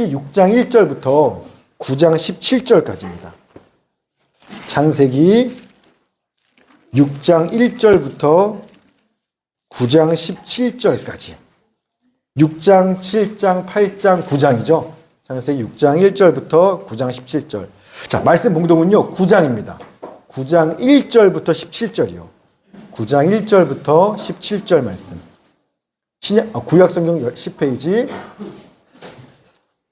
6장 1절부터 9장 17절까지입니다. 창세기 6장 1절부터 9장 17절까지. 6장, 7장, 8장, 9장이죠. 창세기 6장 1절부터 9장 17절. 자, 말씀 봉독은요, 9장입니다. 9장 1절부터 17절이요. 9장 1절부터 17절 말씀. 구약성경 10페이지.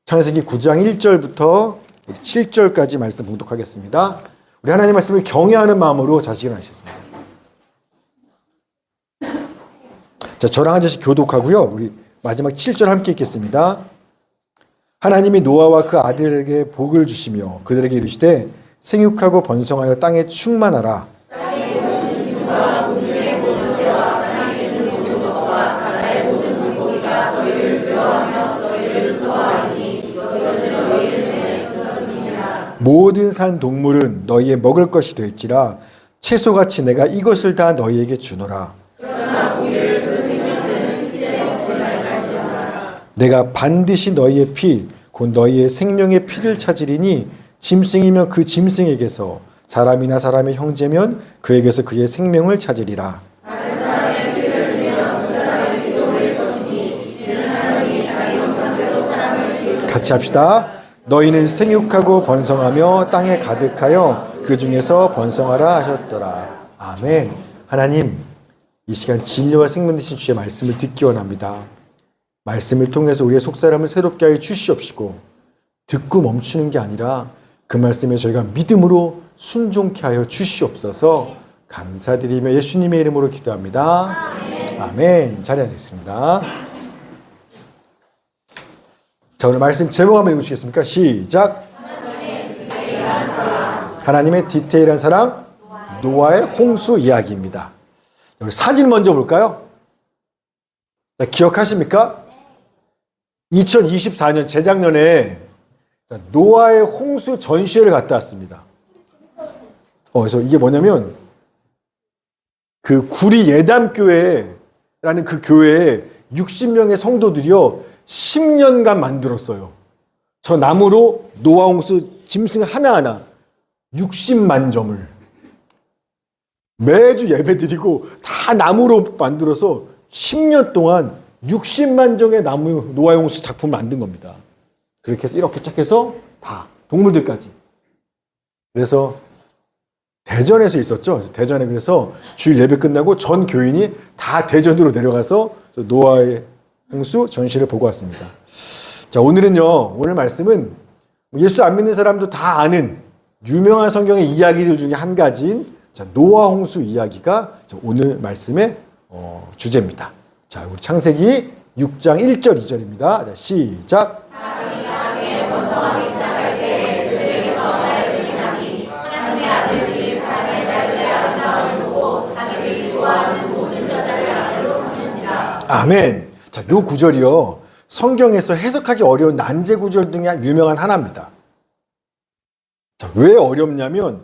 창세기 9장 1절부터 7절까지 말씀 봉독하겠습니다. 우리 하나님 말씀을 경외하는 마음으로 자식을 하시겠습니다. 자, 저랑 한 절씩 교독하고요. 우리 마지막 7절 함께 읽겠습니다. 하나님이 노아와 그 아들에게 복을 주시며 그들에게 이르시되 생육하고 번성하여 땅에 충만하라. 땅의 모든 짐승과 우주의 모든 새와 땅에 있는 모든 것과 바다의 모든 물고기가 너희를 두려워하며 너희를 무서워하리니 이것들은 너희의 손에 있었음이니라. 모든 산 동물은 너희의 먹을 것이 될지라 채소같이 내가 이것을 다 너희에게 주노라. 그러나 우리를 그 생명되는 빛에 먹지 말지어다. 내가 반드시 너희의 피, 곧 너희의 생명의 피를 찾으리니 짐승이면 그 짐승에게서 사람이나 사람의 형제면 그에게서 그의 생명을 찾으리라. 다른 사람의 피를 흘리면 그 사람의 피도 흘릴 것이니 이는 하나님이 자기 형상대로 사람을 지으셨으니. 같이 합시다. 너희는 생육하고 번성하며 땅에 가득하여 그 중에서 번성하라 하셨더라. 아멘. 하나님, 이 시간 진리와 생명 되신 주의 말씀을 듣기 원합니다. 말씀을 통해서 우리의 속사람을 새롭게 하여 주시옵시고 듣고 멈추는 게 아니라 그 말씀에 저희가 믿음으로 순종케 하여 주시옵소서. 감사드리며 예수님의 이름으로 기도합니다. 아멘. 자리에 앉으겠습니다. 자, 오늘 말씀 제목 한번 읽으시겠습니까? 시작. 하나님의 디테일한 사랑, 노아의 홍수 이야기입니다. 우리 사진 먼저 볼까요? 자, 기억하십니까? 2024년 재작년에 노아의 홍수 전시회를 갔다 왔습니다. 그래서 이게 뭐냐면 그 구리 예담교회라는 그 교회에 60명의 성도들이요 10년간 만들었어요. 저 나무로 노아 홍수 짐승 하나하나 60만 점을 매주 예배드리고 다 나무로 만들어서 10년 동안 60만 점의 나무 노아 홍수 작품을 만든 겁니다. 그렇게 해서 이렇게 쫙 해서 다 동물들까지. 그래서 대전에서 있었죠. 대전에 그래서 주일 예배 끝나고 전 교인이 다 대전으로 내려가서 노아의 홍수 전시를 보고 왔습니다. 자, 오늘은요. 오늘 말씀은 예수 안 믿는 사람도 다 아는 유명한 성경의 이야기들 중에 한 가지인 노아 홍수 이야기가 오늘 말씀의 주제입니다. 자, 우리 창세기 6장 1절 2절입니다. 자, 시작. 사람이 땅에 번성하기 시작할 때 그들에게서 말들이 나니 하나님의 아들들이 사람의 딸들의 아름다움을 보고 자기들이 좋아하는 모든 여자를 아내로 삼는지라. 아멘. 자, 요 구절이요. 성경에서 해석하기 어려운 난제 구절 중에 유명한 하나입니다. 자, 왜 어렵냐면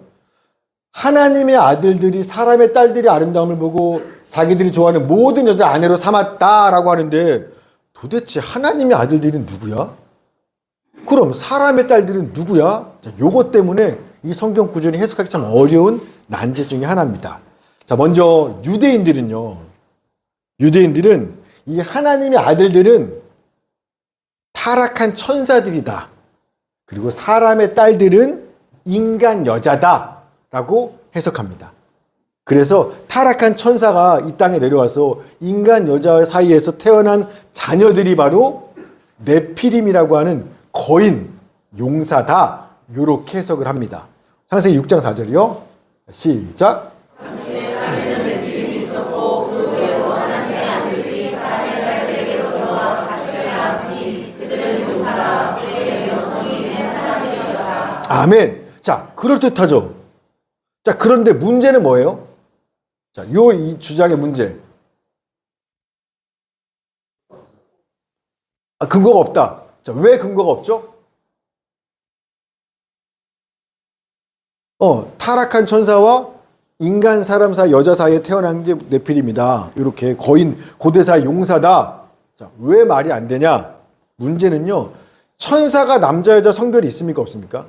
하나님의 아들들이 사람의 딸들의 아름다움을 보고 자기들이 좋아하는 모든 여자를 아내로 삼았다라고 하는데 도대체 하나님의 아들들은 누구야? 그럼 사람의 딸들은 누구야? 자, 요것 때문에 이 성경 구절이 해석하기 참 어려운 난제 중에 하나입니다. 자, 먼저 유대인들은 이 하나님의 아들들은 타락한 천사들이다. 그리고 사람의 딸들은 인간 여자다라고 해석합니다. 그래서 타락한 천사가 이 땅에 내려와서 인간 여자 사이에서 태어난 자녀들이 바로 네피림이라고 하는 거인, 용사다. 이렇게 해석을 합니다. 창세기 6장 4절이요. 시작. 당신의 땅에는 네피림이 있었고 그 후에도 하나님의 아들들이 사람의 딸들에게로 들어와 자식을 낳았으니 그들은 용사라 그의 영성이 있는 사람들이었다. 아멘. 자, 그럴듯하죠. 자, 그런데 문제는 뭐예요? 자, 이 주장의 문제. 근거가 없다. 자, 왜 근거가 없죠? 타락한 천사와 인간 사람 사이 여자 사이에 태어난 게 네피림이다. 이렇게 거인 고대사의 용사다. 자, 왜 말이 안 되냐? 문제는요. 천사가 남자 여자 성별이 있습니까 없습니까?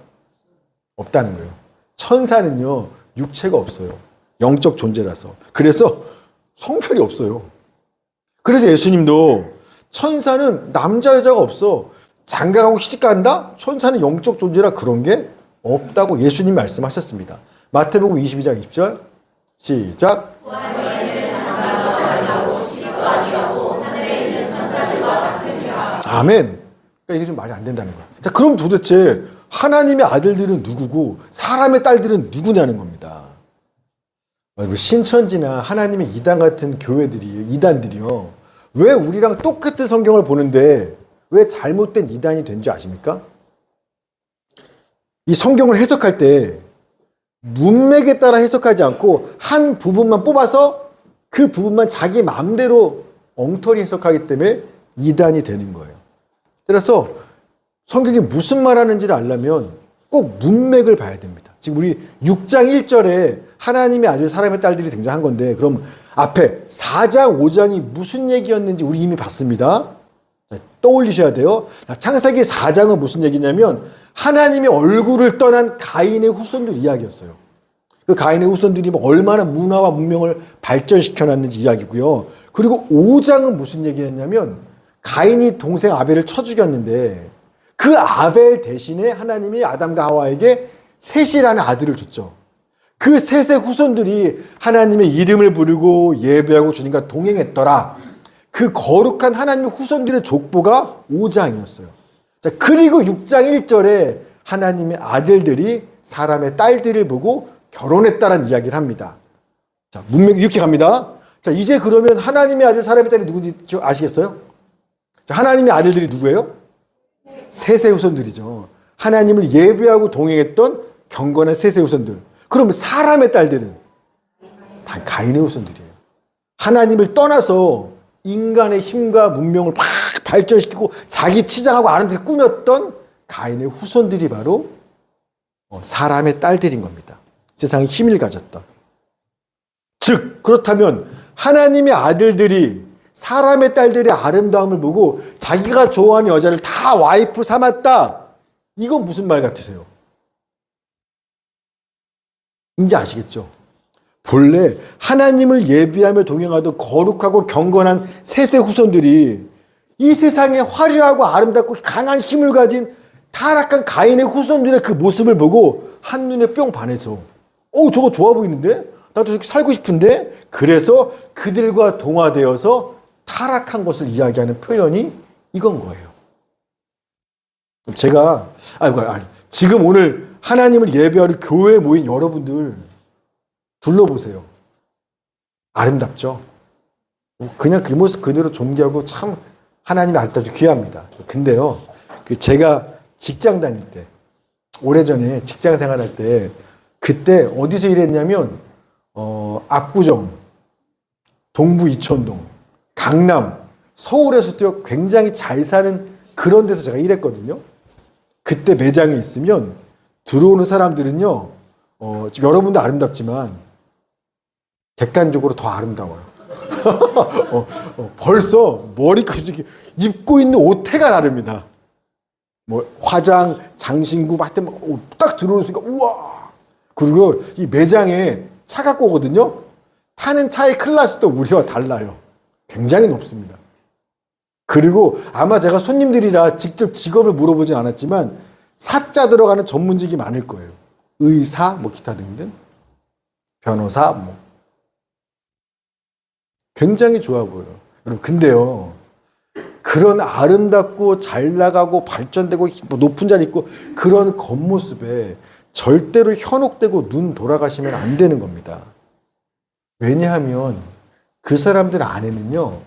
없다는 거예요. 천사는요 육체가 없어요. 영적 존재라서. 그래서 성별이 없어요. 그래서 예수님도 천사는 남자 여자가 없어. 장가가고 시집간다? 천사는 영적 존재라 그런 게 없다고 예수님 말씀하셨습니다. 마태복음 22장 20절 시작. 아멘. 그러니까 이게 좀 말이 안 된다는 거야. 자, 그럼 도대체 하나님의 아들들은 누구고 사람의 딸들은 누구냐는 겁니다. 신천지나 하나님의 이단 같은 교회들이, 이단들이요. 왜 우리랑 똑같은 성경을 보는데 왜 잘못된 이단이 된 줄 아십니까? 이 성경을 해석할 때 문맥에 따라 해석하지 않고 한 부분만 뽑아서 그 부분만 자기 마음대로 엉터리 해석하기 때문에 이단이 되는 거예요. 그래서 성경이 무슨 말하는지를 알려면 꼭 문맥을 봐야 됩니다. 지금 우리 6장 1절에 하나님의 아들 사람의 딸들이 등장한 건데 그럼 앞에 4장 5장이 무슨 얘기였는지 우리 이미 봤습니다. 자, 떠올리셔야 돼요. 창세기 4장은 무슨 얘기냐면 하나님의 얼굴을 떠난 가인의 후손들 이야기였어요. 그 가인의 후손들이 얼마나 문화와 문명을 발전시켜놨는지 이야기고요. 그리고 5장은 무슨 얘기였냐면 가인이 동생 아벨을 쳐 죽였는데 그 아벨 대신에 하나님이 아담과 하와에게 셋이라는 아들을 줬죠. 그 셋의 후손들이 하나님의 이름을 부르고 예배하고 주님과 동행했더라. 그 거룩한 하나님의 후손들의 족보가 5장이었어요. 자, 그리고 6장 1절에 하나님의 아들들이 사람의 딸들을 보고 결혼했다라는 이야기를 합니다. 자, 문맥이 이렇게 갑니다. 자, 이제 그러면 하나님의 아들 사람의 딸이 누군지 아시겠어요? 자, 하나님의 아들들이 누구예요? 셋의 후손들이죠. 하나님을 예배하고 동행했던 경건한 셋의 후손들. 그럼 사람의 딸들은 다 가인의 후손들이에요. 하나님을 떠나서 인간의 힘과 문명을 막 발전시키고 자기 치장하고 아름답게 꾸몄던 가인의 후손들이 바로 사람의 딸들인 겁니다. 세상에 힘을 가졌던. 즉 그렇다면 하나님의 아들들이 사람의 딸들의 아름다움을 보고 자기가 좋아하는 여자를 다 와이프 삼았다. 이건 무슨 말 같으세요? 이제 아시겠죠? 본래 하나님을 예비하며 동행하던 거룩하고 경건한 셋의 후손들이 이 세상에 화려하고 아름답고 강한 힘을 가진 타락한 가인의 후손들의 그 모습을 보고 한눈에 뿅 반해서 저거 좋아 보이는데? 나도 저렇게 살고 싶은데? 그래서 그들과 동화되어서 타락한 것을 이야기하는 표현이 이건 거예요. 제가 지금 오늘 하나님을 예배하러 교회에 모인 여러분들 둘러보세요. 아름답죠? 그냥 그 모습 그대로 존경하고 참 하나님의 아들도 귀합니다. 근데요, 제가 직장 다닐 때, 오래전에 직장 생활할 때, 그때 어디서 일했냐면, 압구정, 동부 이천동, 강남, 서울에서도 굉장히 잘 사는 그런 데서 제가 일했거든요. 그때 매장에 있으면 들어오는 사람들은요, 여러분도 아름답지만 객관적으로 더 아름다워요. 벌써 머리까지 입고 있는 옷태가 다릅니다. 화장, 장신구, 하여튼 딱 들어오는 순간, 우와! 그리고 이 매장에 차 갖고 오거든요. 타는 차의 클래스도 우리와 달라요. 굉장히 높습니다. 그리고 아마 제가 손님들이라 직접 직업을 물어보진 않았지만 사자 들어가는 전문직이 많을 거예요. 의사, 기타 등등. 변호사, 굉장히 좋아 보여요. 여러분, 근데요, 그런 아름답고 잘 나가고 발전되고 높은 자리 있고 그런 겉모습에 절대로 현혹되고 눈 돌아가시면 안 되는 겁니다. 왜냐하면 그 사람들 안에는요,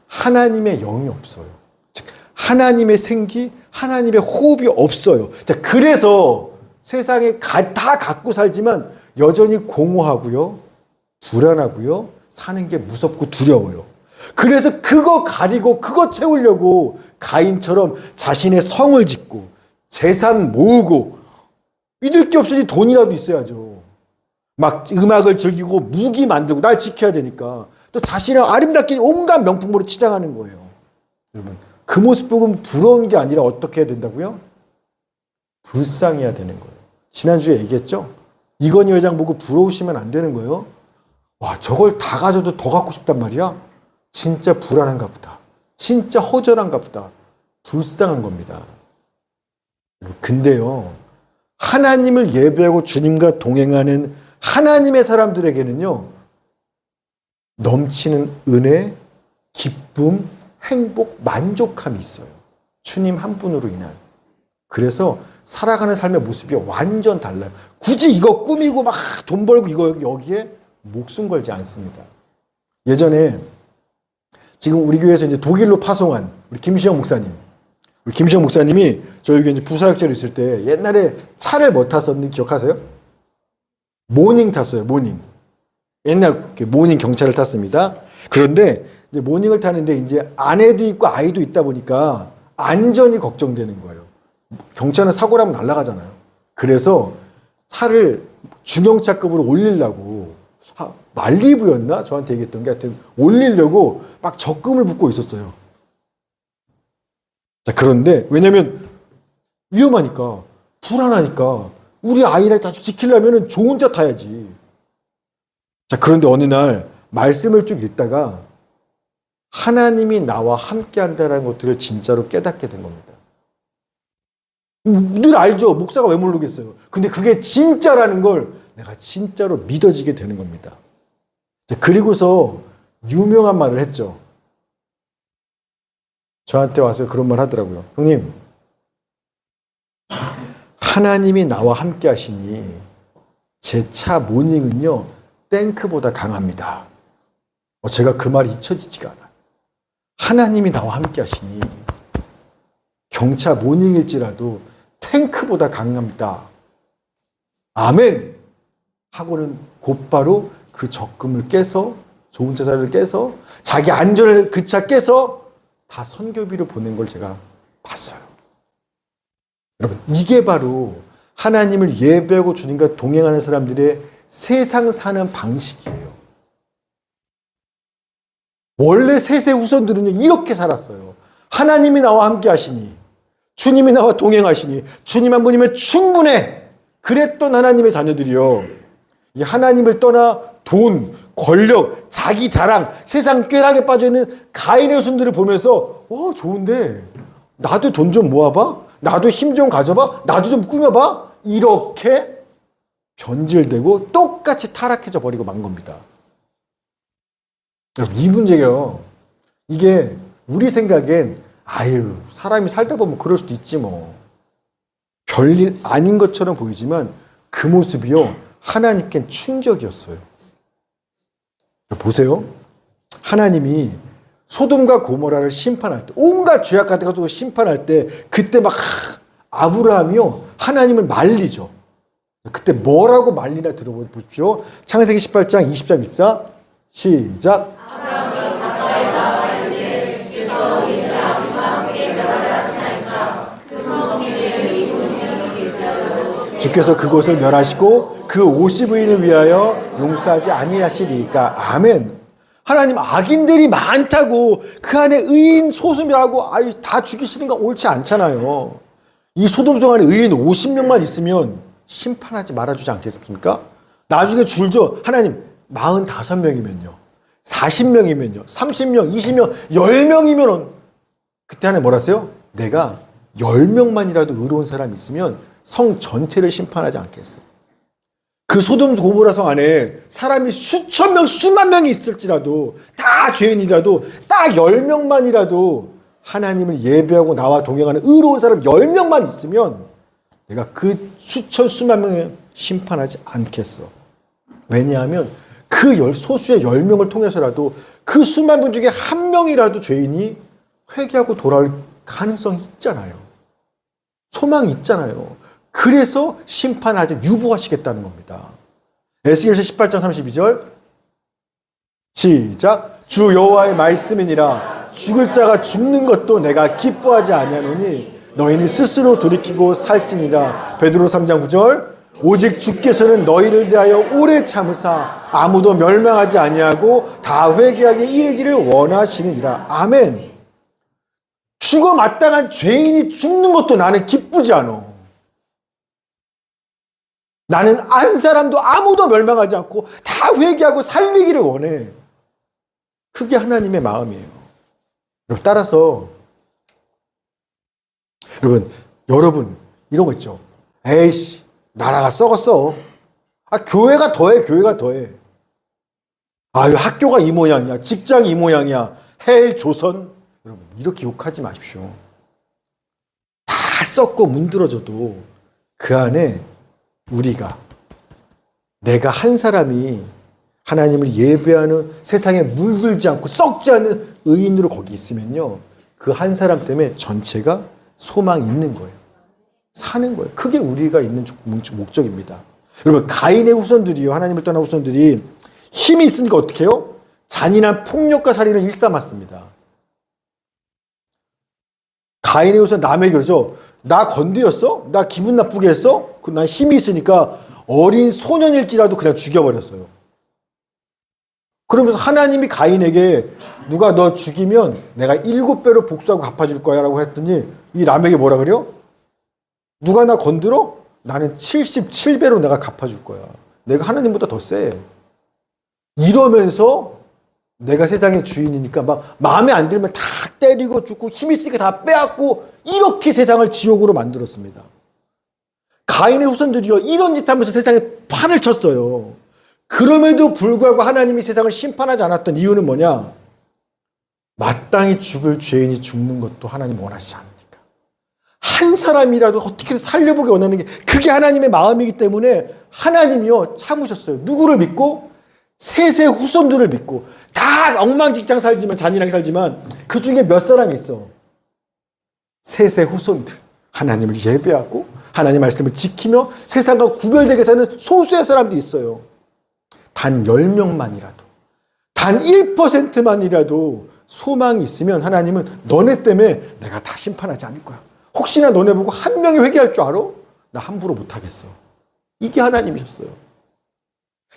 하나님의 영이 없어요. 즉, 하나님의 생기, 하나님의 호흡이 없어요. 자, 그래서 세상에 다 갖고 살지만 여전히 공허하고요, 불안하고요, 사는 게 무섭고 두려워요. 그래서 그거 가리고 그거 채우려고 가인처럼 자신의 성을 짓고 재산 모으고 믿을 게 없으니 돈이라도 있어야죠. 막 음악을 즐기고 무기 만들고 날 지켜야 되니까 또 자신을 아름답게 온갖 명품으로 치장하는 거예요. 여러분, 그 모습 보고 부러운 게 아니라 어떻게 해야 된다고요? 불쌍해야 되는 거예요. 지난주에 얘기했죠? 이건희 회장 보고 부러우시면 안 되는 거예요. 와, 저걸 다 가져도 더 갖고 싶단 말이야? 진짜 불안한가 보다. 진짜 허전한가 보다. 불쌍한 겁니다. 근데요, 하나님을 예배하고 주님과 동행하는 하나님의 사람들에게는요, 넘치는 은혜, 기쁨, 행복, 만족함이 있어요. 주님 한 분으로 인한. 그래서 살아가는 삶의 모습이 완전 달라요. 굳이 이거 꾸미고 막 돈 벌고 이거 여기에 목숨 걸지 않습니다. 예전에 지금 우리 교회에서 이제 독일로 파송한 우리 김시영 목사님. 우리 김시영 목사님이 저희 교회 이제 부사역자로 있을 때 옛날에 차를 뭐 탔었는지 기억하세요? 모닝 탔어요, 모닝. 옛날 모닝 경차를 탔습니다. 그런데 이제 모닝을 타는데 이제 아내도 있고 아이도 있다 보니까 안전이 걱정되는 거예요. 경차는 사고 나면 날아가잖아요. 그래서 차를 중형차급으로 올리려고 말리부였나? 저한테 얘기했던 게 하여튼 올리려고 막 적금을 붓고 있었어요. 자, 그런데 왜냐면 위험하니까 불안하니까 우리 아이를 다 지키려면 좋은 차 타야지. 자, 그런데 어느 날 말씀을 쭉 읽다가 하나님이 나와 함께 한다는 것들을 진짜로 깨닫게 된 겁니다. 늘 알죠. 목사가 왜 모르겠어요. 근데 그게 진짜라는 걸 내가 진짜로 믿어지게 되는 겁니다. 자, 그리고서 유명한 말을 했죠. 저한테 와서 그런 말 하더라고요. 형님, 하나님이 나와 함께 하시니 제 차 모닝은요, 탱크보다 강합니다. 제가 그 말이 잊혀지지가 않아요. 하나님이 나와 함께 하시니 경차 모닝일지라도 탱크보다 강합니다. 아멘! 하고는 곧바로 그 적금을 깨서 좋은 차사를 깨서 자기 안전을 그 차 깨서 다 선교비로 보낸 걸 제가 봤어요. 여러분, 이게 바로 하나님을 예배하고 주님과 동행하는 사람들의 세상 사는 방식이에요. 원래 세세 후손들은요, 이렇게 살았어요. 하나님이 나와 함께 하시니, 주님이 나와 동행하시니, 주님 한 분이면 충분해! 그랬던 하나님의 자녀들이요. 이 하나님을 떠나 돈, 권력, 자기 자랑, 세상 꾀락에 빠져있는 가인의 후손들을 보면서, 좋은데, 나도 돈 좀 모아봐? 나도 힘 좀 가져봐? 나도 좀 꾸며봐? 이렇게 변질되고 똑같이 타락해져 버리고 만 겁니다. 이 문제요. 이게 우리 생각엔 사람이 살다 보면 그럴 수도 있지 뭐. 별일 아닌 것처럼 보이지만 그 모습이요. 하나님께는 충격이었어요. 보세요. 하나님이 소돔과 고모라를 심판할 때, 온갖 죄악 같은 거 심판할 때 그때 막 아브라함이요. 하나님을 말리죠. 그때 뭐라고 말리나 들어보십시오. 창세기 18장 23, 24 시작. 주께서 그곳을 멸하시고 그 50의인을 위하여 용서하지 아니하시리까. 아멘. 하나님, 악인들이 많다고 그 안에 의인 소수이라고 다 죽이시는 거 옳지 않잖아요. 이 소돔성 안에 의인 50명만 있으면 심판하지 말아주지 않겠습니까? 나중에 줄죠. 하나님, 45명이면요, 40명이면요, 30명, 20명, 10명이면 그때 하나님 뭐라 하세요? 내가 10명만이라도 의로운 사람이 있으면 성 전체를 심판하지 않겠어. 그 소돔 고모라 성 안에 사람이 수천 명, 수만 명이 있을지라도 다 죄인이라도 딱 10명만이라도 하나님을 예배하고 나와 동행하는 의로운 사람 10명만 있으면 내가 그 수천, 수만 명을 심판하지 않겠어. 왜냐하면 그 소수의 10명을 통해서라도 그 수만 명 중에 한 명이라도 죄인이 회개하고 돌아올 가능성이 있잖아요. 소망이 있잖아요. 그래서 심판하지 유보하시겠다는 겁니다. 에스겔서 18장 32절 시작. 주 여호와의 말씀이니라. 죽을 자가 죽는 것도 내가 기뻐하지 아니하노니 너희는 스스로 돌이키고 살지니라. 베드로 3장 9절 오직 주께서는 너희를 대하여 오래 참으사 아무도 멸망하지 아니하고 다 회개하게 이르기를 원하시느니라. 아멘. 죽어 마땅한 죄인이 죽는 것도 나는 기쁘지 않아. 나는 한 사람도 아무도 멸망하지 않고 다 회개하고 살리기를 원해. 그게 하나님의 마음이에요. 따라서 여러분 이런 거 있죠. 에이씨, 나라가 썩었어. 교회가 더해, 교회가 더해. 학교가 이 모양이야, 직장 이 모양이야, 헬 조선. 여러분 이렇게 욕하지 마십시오. 다 썩고 문드러져도 그 안에 내가 한 사람이 하나님을 예배하는, 세상에 물들지 않고 썩지 않는 의인으로 거기 있으면요, 그 한 사람 때문에 전체가 소망이 있는 거예요. 사는 거예요. 그게 우리가 있는 목적입니다. 여러분, 가인의 후손들이요, 하나님을 떠난 후손들이 힘이 있으니까 어떻게 해요? 잔인한 폭력과 살인을 일삼았습니다. 가인의 후손 남에게 그러죠. 나 건드렸어? 나 기분 나쁘게 했어? 난 힘이 있으니까 어린 소년일지라도 그냥 죽여버렸어요. 그러면서 하나님이 가인에게 누가 너 죽이면 내가 7배로 복수하고 갚아줄 거야 라고 했더니 이 람에게 뭐라 그래요? 누가 나 건드려? 나는 77배로 내가 갚아줄 거야. 내가 하나님보다 더 세. 이러면서 내가 세상의 주인이니까 막 마음에 안 들면 다 때리고 죽고 힘이 있으니까 다 빼앗고 이렇게 세상을 지옥으로 만들었습니다. 가인의 후손들이요, 이런 짓 하면서 세상에 판을 쳤어요. 그럼에도 불구하고 하나님이 세상을 심판하지 않았던 이유는 뭐냐? 마땅히 죽을 죄인이 죽는 것도 하나님 원하시지 않으니까. 한 사람이라도 어떻게든 살려보기 원하는 게 그게 하나님의 마음이기 때문에 하나님이요 참으셨어요. 누구를 믿고? 셋의 후손들을 믿고. 다 엉망진창 살지만, 잔인하게 살지만 그 중에 몇 사람이 있어. 셋의 후손들, 하나님을 예배하고 하나님 말씀을 지키며 세상과 구별되게 사는 소수의 사람들이 있어요. 단 10명만이라도, 단 1%만이라도 소망이 있으면 하나님은 너네 때문에 내가 다 심판하지 않을 거야. 혹시나 너네 보고 한 명이 회개할 줄 알아? 나 함부로 못하겠어. 이게 하나님이셨어요.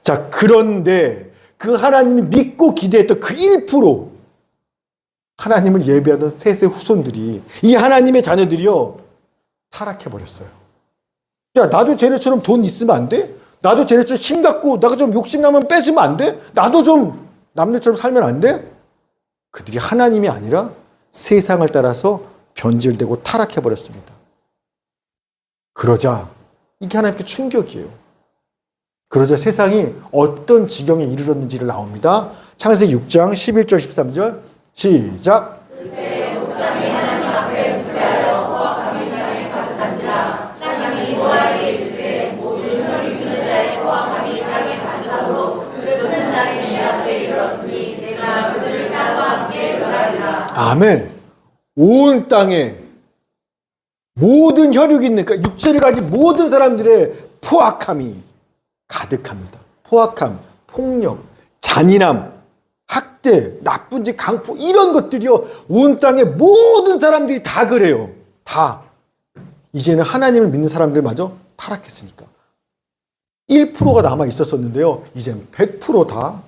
자, 그런데 그 하나님이 믿고 기대했던 그 1%, 하나님을 예배하던 셋의 후손들이, 이 하나님의 자녀들이요, 타락해버렸어요. 야, 나도 쟤네처럼 돈 있으면 안 돼? 나도 쟤네처럼 힘 갖고 내가 좀 욕심나면 뺏으면 안 돼? 나도 좀 남들처럼 살면 안 돼? 그들이 하나님이 아니라 세상을 따라서 변질되고 타락해버렸습니다. 그러자 이게 하나님께 충격이에요. 그러자 세상이 어떤 지경에 이르렀는지를 나옵니다. 창세기 6장 11절 13절 시작. 그때 온 땅이 하나님 앞에 부패하여 포악함이 땅에 가득한지라. 하나님이 노아에게 이르시되 모든 혈이 드는 자의 포악함이 땅에 가득하므로 그들은 나의 시 앞에 이르렀으니 내가 그들을 땅과 함께 멸하리라. 아멘. 온 땅에 모든 혈육이 있는, 그러니까 육체를 가진 모든 사람들의 포악함이 가득합니다. 포악함, 폭력, 잔인함, 학대, 나쁜 짓, 강포, 이런 것들이요, 온 땅의 모든 사람들이 다 그래요. 다. 이제는 하나님을 믿는 사람들마저 타락했으니까. 1%가 남아 있었었는데요, 이제는 100% 다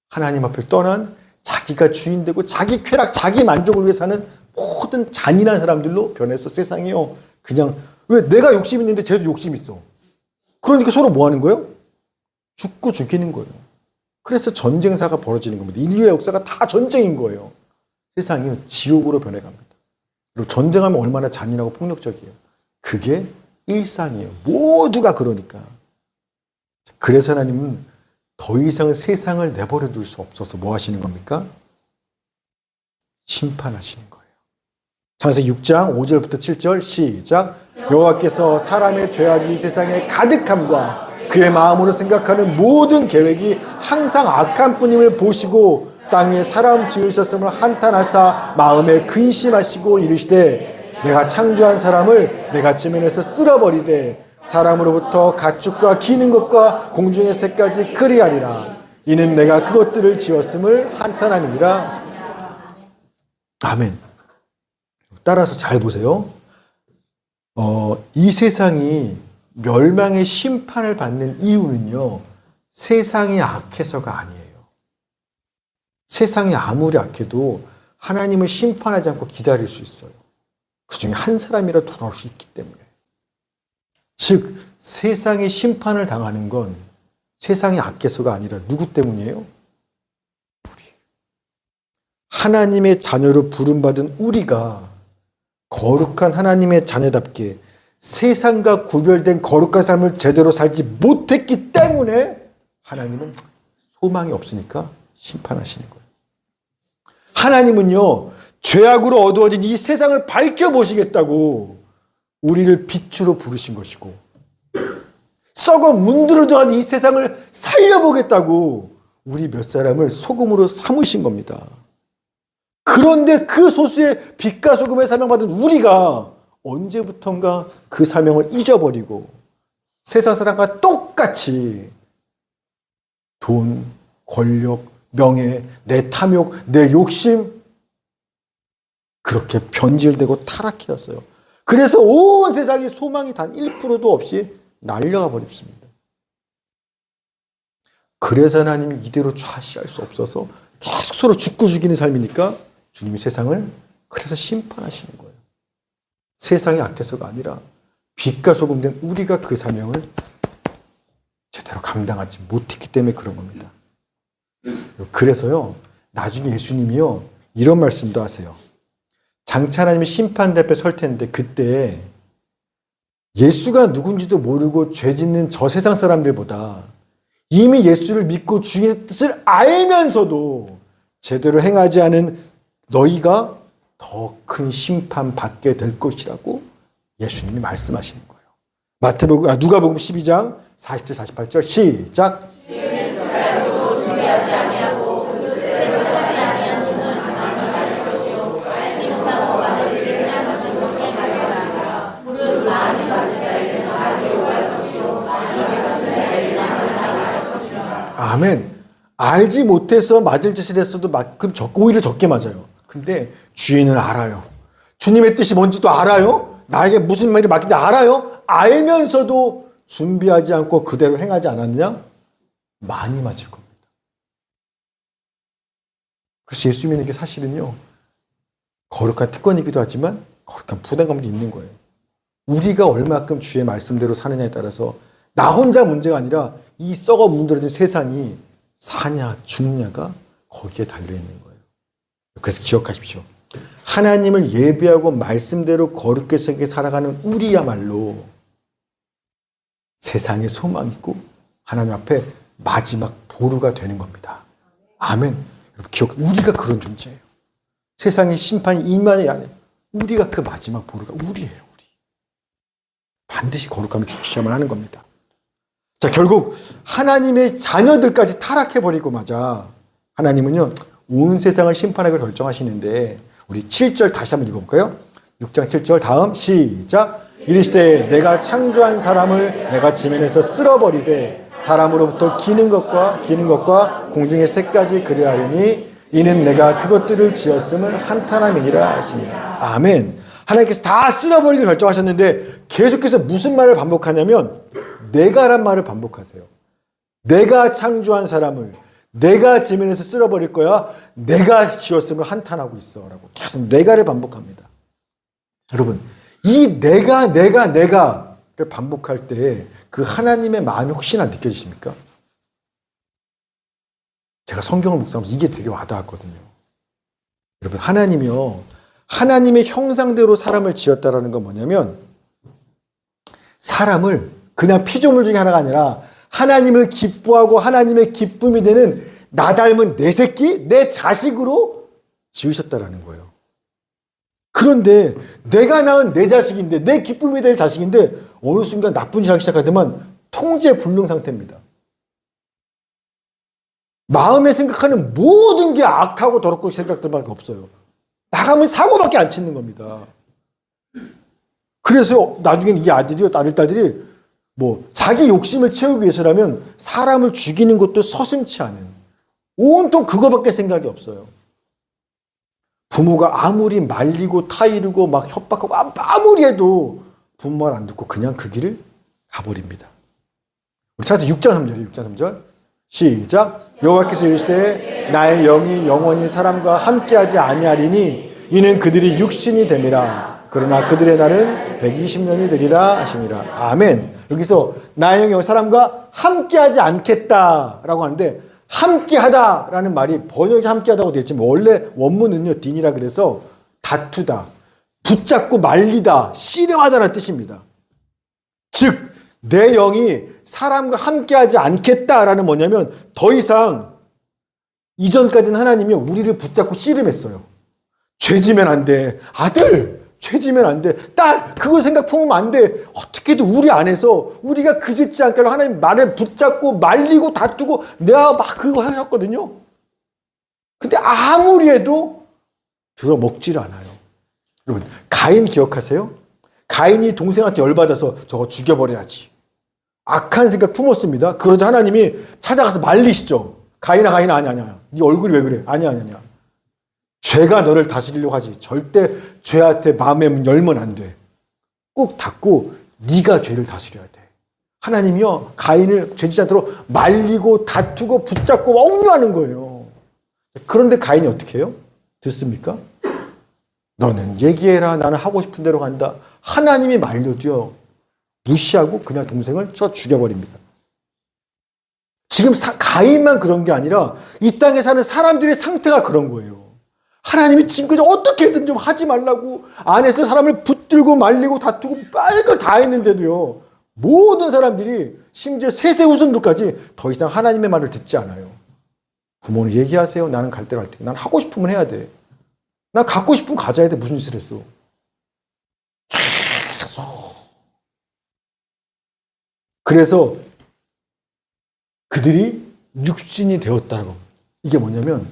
하나님 앞을 떠난, 자기가 주인 되고 자기 쾌락, 자기 만족을 위해 사는 모든 잔인한 사람들로 변해서 세상이요, 그냥, 왜 내가 욕심 있는데 쟤도 욕심 있어. 그러니까 서로 뭐 하는 거예요? 죽고 죽이는 거예요. 그래서 전쟁사가 벌어지는 겁니다. 인류의 역사가 다 전쟁인 거예요. 세상이 지옥으로 변해갑니다. 그리고 전쟁하면 얼마나 잔인하고 폭력적이에요. 그게 일상이에요. 모두가 그러니까. 그래서 하나님은 더 이상 세상을 내버려 둘 수 없어서 뭐 하시는 겁니까? 심판하시는 거예요. 창세기 6장 5절부터 7절 시작. 여호와께서 사람의 죄악이 세상에 가득함과 그의 마음으로 생각하는 모든 계획이 항상 악한 뿐임을 보시고 땅에 사람 지으셨음을 한탄하사 마음에 근심하시고 이르시되 내가 창조한 사람을 내가 지면에서 쓸어버리되 사람으로부터 가축과 기는 것과 공중의 새까지 그리하리라. 이는 내가 그것들을 지었음을 한탄하니라. 아멘. 따라서 잘 보세요. 이 세상이 멸망의 심판을 받는 이유는요, 세상이 악해서가 아니에요. 세상이 아무리 악해도 하나님을 심판하지 않고 기다릴 수 있어요. 그 중에 한 사람이라도 돌아올 수 있기 때문에. 즉 세상이 심판을 당하는 건 세상이 악해서가 아니라 누구 때문이에요? 우리. 하나님의 자녀로 부름받은 우리가 거룩한 하나님의 자녀답게 세상과 구별된 거룩한 삶을 제대로 살지 못했기 때문에 하나님은 소망이 없으니까 심판하시는 거예요. 하나님은요, 죄악으로 어두워진 이 세상을 밝혀보시겠다고 우리를 빛으로 부르신 것이고, 썩어 문드러져간 이 세상을 살려보겠다고 우리 몇 사람을 소금으로 삼으신 겁니다. 그런데 그 소수의 빛과 소금의 사명받은 우리가 언제부턴가 그 사명을 잊어버리고 세상 사람과 똑같이 돈, 권력, 명예, 내 탐욕, 내 욕심 그렇게 변질되고 타락해왔어요. 그래서 온 세상이 소망이 단 1%도 없이 날려가 버렸습니다. 그래서 하나님이 이대로 좌시할 수 없어서 계속 서로 죽고 죽이는 삶이니까 주님이 세상을 그래서 심판하시는 거예요. 세상이 악해서가 아니라 빛과 소금 된 우리가 그 사명을 제대로 감당하지 못했기 때문에 그런 겁니다. 그래서요, 나중에 예수님이요, 이런 말씀도 하세요. 장차 하나님이 심판대 앞에 설 텐데 그때 예수가 누군지도 모르고 죄 짓는 저 세상 사람들보다 이미 예수를 믿고 주의 뜻을 알면서도 제대로 행하지 않은 너희가 더 큰 심판 받게 될 것이라고 예수님이 말씀하시는 거예요. 누가복음 12장 40절 48절 시작. 아멘. 알지 못해서 맞을 짓을 했어도 만큼 오히려 적게 맞아요. 근데 주인은 알아요. 주님의 뜻이 뭔지도 알아요. 나에게 무슨 말이 맡긴지 알아요. 알면서도 준비하지 않고 그대로 행하지 않았느냐? 많이 맞을 겁니다. 그래서 예수 믿는 게 사실은요, 거룩한 특권이기도 하지만 거룩한 부담감도 있는 거예요. 우리가 얼마큼 주의 말씀대로 사느냐에 따라서 나 혼자 문제가 아니라 이 썩어 문드러진 세상이 사냐 죽냐가 거기에 달려있는 거예요. 그래서 기억하십시오. 하나님을 예배하고 말씀대로 거룩하게 살아가는 우리야말로 세상의 소망이고 하나님 앞에 마지막 보루가 되는 겁니다. 아멘. 여러분 우리가 그런 존재예요. 세상의 심판이 이만이 아니에요. 우리가 그 마지막 보루가 우리예요. 우리. 반드시 거룩함을 기시험을 하는 겁니다. 자, 결국 하나님의 자녀들까지 타락해버리고 마자 하나님은요, 온 세상을 심판하기로 결정하시는데 우리 7절 다시 한번 읽어볼까요? 6장 7절 다음 시작. 이르시되 내가 창조한 사람을 내가 지면에서 쓸어버리되 사람으로부터 기는 것과 공중의 새까지 그리하려니 이는 내가 그것들을 지었음을 한탄함이니라 하시니. 아멘. 하나님께서 다 쓸어버리기로 결정하셨는데 계속해서 무슨 말을 반복하냐면 내가란 말을 반복하세요. 내가 창조한 사람을 내가 지면에서 쓸어버릴 거야. 내가 지었음을 한탄하고 있어 라고 계속 내가를 반복합니다. 여러분, 이 내가를 반복할 때 그 하나님의 마음이 혹시나 느껴지십니까? 제가 성경을 묵상하면서 이게 되게 와닿았거든요. 여러분, 하나님이요, 하나님의 형상대로 사람을 지었다라는 건 뭐냐면 사람을 그냥 피조물 중에 하나가 아니라 하나님을 기뻐하고 하나님의 기쁨이 되는 나 닮은 내 새끼, 내 자식으로 지으셨다라는 거예요. 그런데 내가 낳은 내 자식인데, 내 기쁨이 될 자식인데 어느 순간 나쁜 짓 하기 시작하더만 통제불능 상태입니다. 마음에 생각하는 모든 게 악하고 더럽고 생각들밖에 없어요. 나가면 사고밖에 안 치는 겁니다. 그래서 나중엔 이 아들이요, 딸들이 자기 욕심을 채우기 위해서라면 사람을 죽이는 것도 서슴치 않은 온통 그거밖에 생각이 없어요. 부모가 아무리 말리고 타이르고 막 협박하고 아무리 해도 부모 말 안 듣고 그냥 그 길을 가버립니다. 우리 찾아서 6장 3절이에요. 6장 3절 시작. 여호와께서 이르시되 나의 영이 영원히 사람과 함께하지 아니하리니 이는 그들이 육신이 됨이라. 그러나 그들의 날은 120년이 되리라 하시니라. 아멘. 여기서 나의 영이 사람과 함께하지 않겠다라고 하는데 함께하다라는 말이 번역이 함께하다고 되어 있지만 원래 원문은요 딘이라 그래서 다투다, 붙잡고 말리다, 씨름하다라는 뜻입니다. 즉 내 영이 사람과 함께하지 않겠다라는 뭐냐면 더 이상 이전까지는 하나님이 우리를 붙잡고 씨름했어요. 죄지면 안 돼. 아들 죄지면 안 돼. 딸 그거 생각 품으면 안 돼. 어떻게든 우리 안에서 우리가 그짓지 않게 하려고 하나님 말을 붙잡고 말리고 다투고 내가 막 그거 하셨거든요. 근데 아무리 해도 들어먹지를 않아요. 여러분 가인 기억하세요? 가인이 동생한테 열받아서 저거 죽여버려야지. 악한 생각 품었습니다. 그러자 하나님이 찾아가서 말리시죠. 가인아 아니야. 네 얼굴이 왜 그래? 아니야. 죄가 너를 다스리려고 하지. 절대 죄한테 마음의 문 열면 안 돼. 꼭 닫고 네가 죄를 다스려야 돼. 하나님이요 가인을 죄짓지 않도록 말리고 다투고 붙잡고 억류하는 거예요. 그런데 가인이 어떻게 해요? 듣습니까? 너는 얘기해라. 나는 하고 싶은 대로 간다. 하나님이 말려줘요. 무시하고 그냥 동생을 쳐 죽여버립니다. 지금 가인만 그런 게 아니라 이 땅에 사는 사람들의 상태가 그런 거예요. 하나님이 지금까지 어떻게든 좀 하지 말라고 안에서 사람을 붙들고 말리고 다투고 빨걸 다 했는데도요. 모든 사람들이 심지어 세세우선도까지 더 이상 하나님의 말을 듣지 않아요. 부모는 얘기하세요. 나는 갈 대로 할 테니까. 난 하고 싶으면 해야 돼. 난 갖고 싶으면 가져야 돼. 무슨 짓을 했어. 계속. 그래서 그들이 육신이 되었다고. 이게 뭐냐면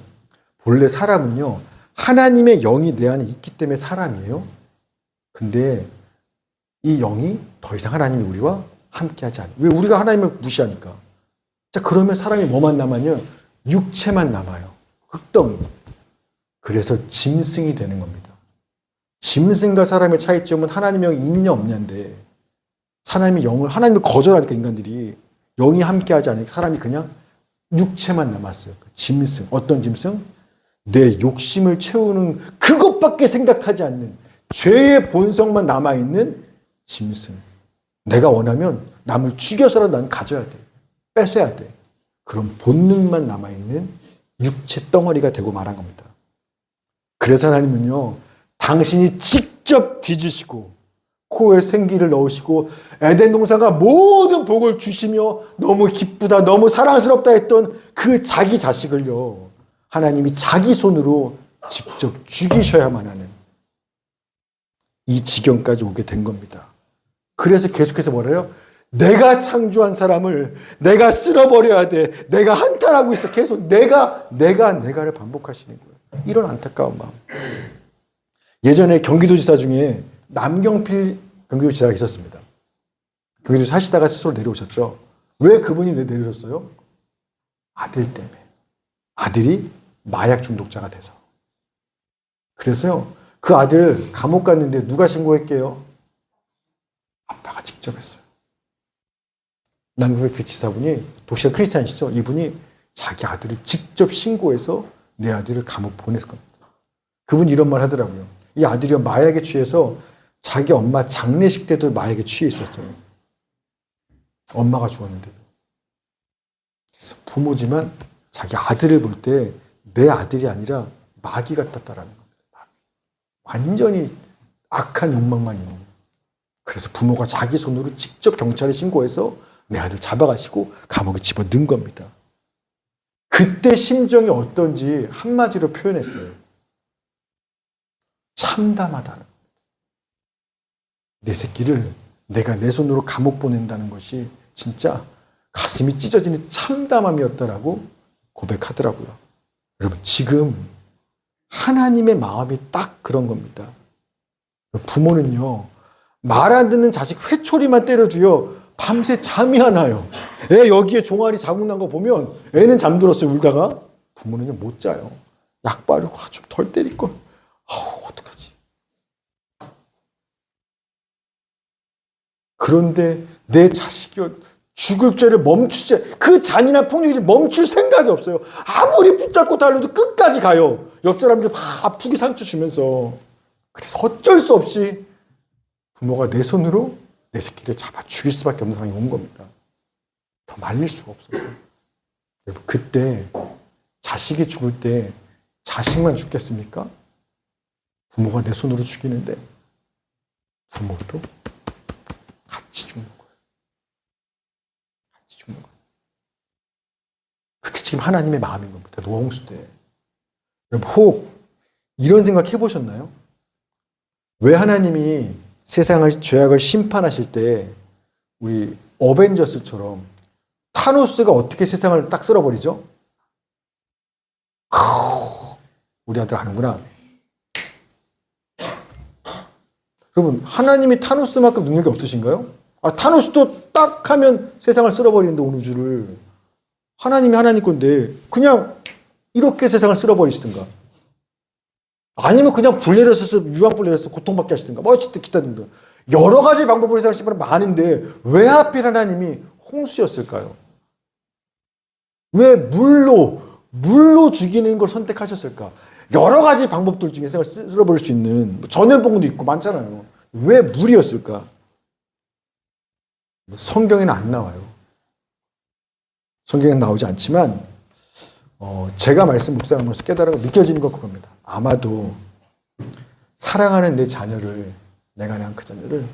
본래 사람은요. 하나님의 영이 내 안에 있기 때문에 사람이에요. 근데 이 영이 더 이상 하나님이 우리와 함께하지 않아요. 왜? 우리가 하나님을 무시하니까. 자, 그러면 사람이 뭐만 남아요? 육체만 남아요. 흙덩이. 그래서 짐승이 되는 겁니다. 짐승과 사람의 차이점은 하나님의 영이 있냐 없냐인데 하나님을 거절하니까 인간들이 영이 함께하지 않으니까 사람이 그냥 육체만 남았어요. 짐승. 어떤 짐승? 내 욕심을 채우는 그것밖에 생각하지 않는 죄의 본성만 남아있는 짐승. 내가 원하면 남을 죽여서라도 난 가져야 돼. 뺏어야 돼. 그런 본능만 남아있는 육체 덩어리가 되고 말한 겁니다. 그래서 하나님은요. 당신이 직접 빚으시고 코에 생기를 넣으시고 에덴 동산과 모든 복을 주시며 너무 기쁘다 너무 사랑스럽다 했던 그 자기 자식을요. 하나님이 자기 손으로 직접 죽이셔야만 하는 이 지경까지 오게 된 겁니다. 그래서 계속해서 뭐래요? 내가 창조한 사람을 내가 쓸어버려야 돼. 내가 한탄하고 있어. 계속 내가를 반복하시는 거예요. 이런 안타까운 마음. 예전에 경기도지사 중에 남경필 경기도지사가 있었습니다. 경기도에 사시다가 스스로 내려오셨죠. 왜 그분이 내려오셨어요? 아들 때문에. 아들이 마약 중독자가 돼서. 그래서요. 그 아들 감옥 갔는데 누가 신고했게요? 아빠가 직접 했어요. 남경필 그 지사분이 독실한 크리스찬이시죠. 이분이 자기 아들을 직접 신고해서 내 아들을 감옥 보냈을 겁니다. 그분이 이런 말 하더라고요. 이 아들이 마약에 취해서 자기 엄마 장례식 때도 마약에 취해 있었어요. 엄마가 죽었는데도. 그래서 부모지만 자기 아들을 볼 때 내 아들이 아니라 마귀 같았다라는 겁니다. 완전히 악한 욕망만 있는. 그래서 부모가 자기 손으로 직접 경찰에 신고해서 내 아들 잡아가시고 감옥에 집어넣은 겁니다. 그때 심정이 어떤지 한마디로 표현했어요. 참담하다는 겁니다. 내 새끼를 내가 내 손으로 감옥 보낸다는 것이 진짜 가슴이 찢어지는 참담함이었다라고 고백하더라고요. 여러분 지금 하나님의 마음이 딱 그런 겁니다. 부모는요. 말 안 듣는 자식 회초리만 때려줘요. 밤새 잠이 안 와요. 애 여기에 종아리 자국 난 거 보면 애는 잠들었어요. 울다가 부모는요 못 자요. 약 바르고 좀 덜 때릴 걸. 어떡하지? 그런데 내 자식이 죽을 죄를 멈추지, 그 잔인한 폭력이 멈출 생각이 없어요. 아무리 붙잡고 달려도 끝까지 가요. 옆 사람들 막 아프게 상처 주면서. 그래서 어쩔 수 없이 부모가 내 손으로 내 새끼를 잡아 죽일 수밖에 없는 상황이 온 겁니다. 더 말릴 수가 없어서. 여러분, 그때 자식이 죽을 때 자식만 죽겠습니까? 부모가 내 손으로 죽이는데 부모도 같이 죽는 거예요. 같이 죽는 거예요. 그게 지금 하나님의 마음인 겁니다. 노아 홍수 때. 여러분, 혹 이런 생각 해보셨나요? 왜 하나님이 세상을, 죄악을 심판하실 때 우리 어벤져스처럼 타노스가 어떻게 세상을 딱 쓸어버리죠? 우리 아들 아는구나. 여러분, 하나님이 타노스만큼 능력이 없으신가요? 타노스도 딱 하면 세상을 쓸어버리는데, 온 우주를. 하나님이 하나님 건데 그냥 이렇게 세상을 쓸어버리시든가, 아니면 그냥 불 내려서 유황불 내려서 고통받게 하시든가, 뭐 어쨌든 기타 등등 여러 가지 방법으로 세상을 심판은 많은데 왜 하필 하나님이 홍수였을까요? 왜 물로 죽이는 걸 선택하셨을까? 여러 가지 방법들 중에 세상을 쓸어버릴 수 있는 전염병도 있고 많잖아요. 왜 물이었을까? 성경에는 안 나와요. 성경에는 나오지 않지만 제가 말씀 묵상하면서 깨달은 느껴지는 건 그겁니다. 아마도 사랑하는 내 자녀를, 내가 낳은 그 자녀를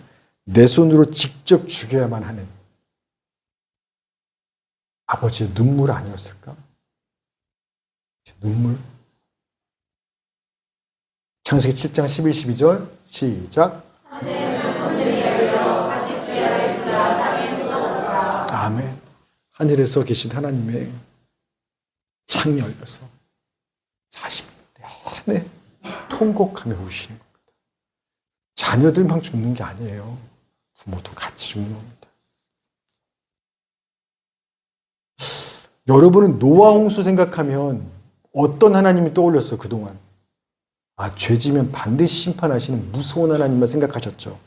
내 손으로 직접 죽여야만 하는 아버지의 눈물 아니었을까? 눈물? 창세기 7장 11, 12절 시작. 아멘. 하늘에서 계신 하나님의 창이 열려서 40년 내내 통곡하며 우시는 겁니다. 자녀들만 죽는 게 아니에요. 부모도 같이 죽는 겁니다. 여러분은 노아 홍수 생각하면 어떤 하나님이 떠올렸어, 그동안? 죄지면 반드시 심판하시는 무서운 하나님만 생각하셨죠.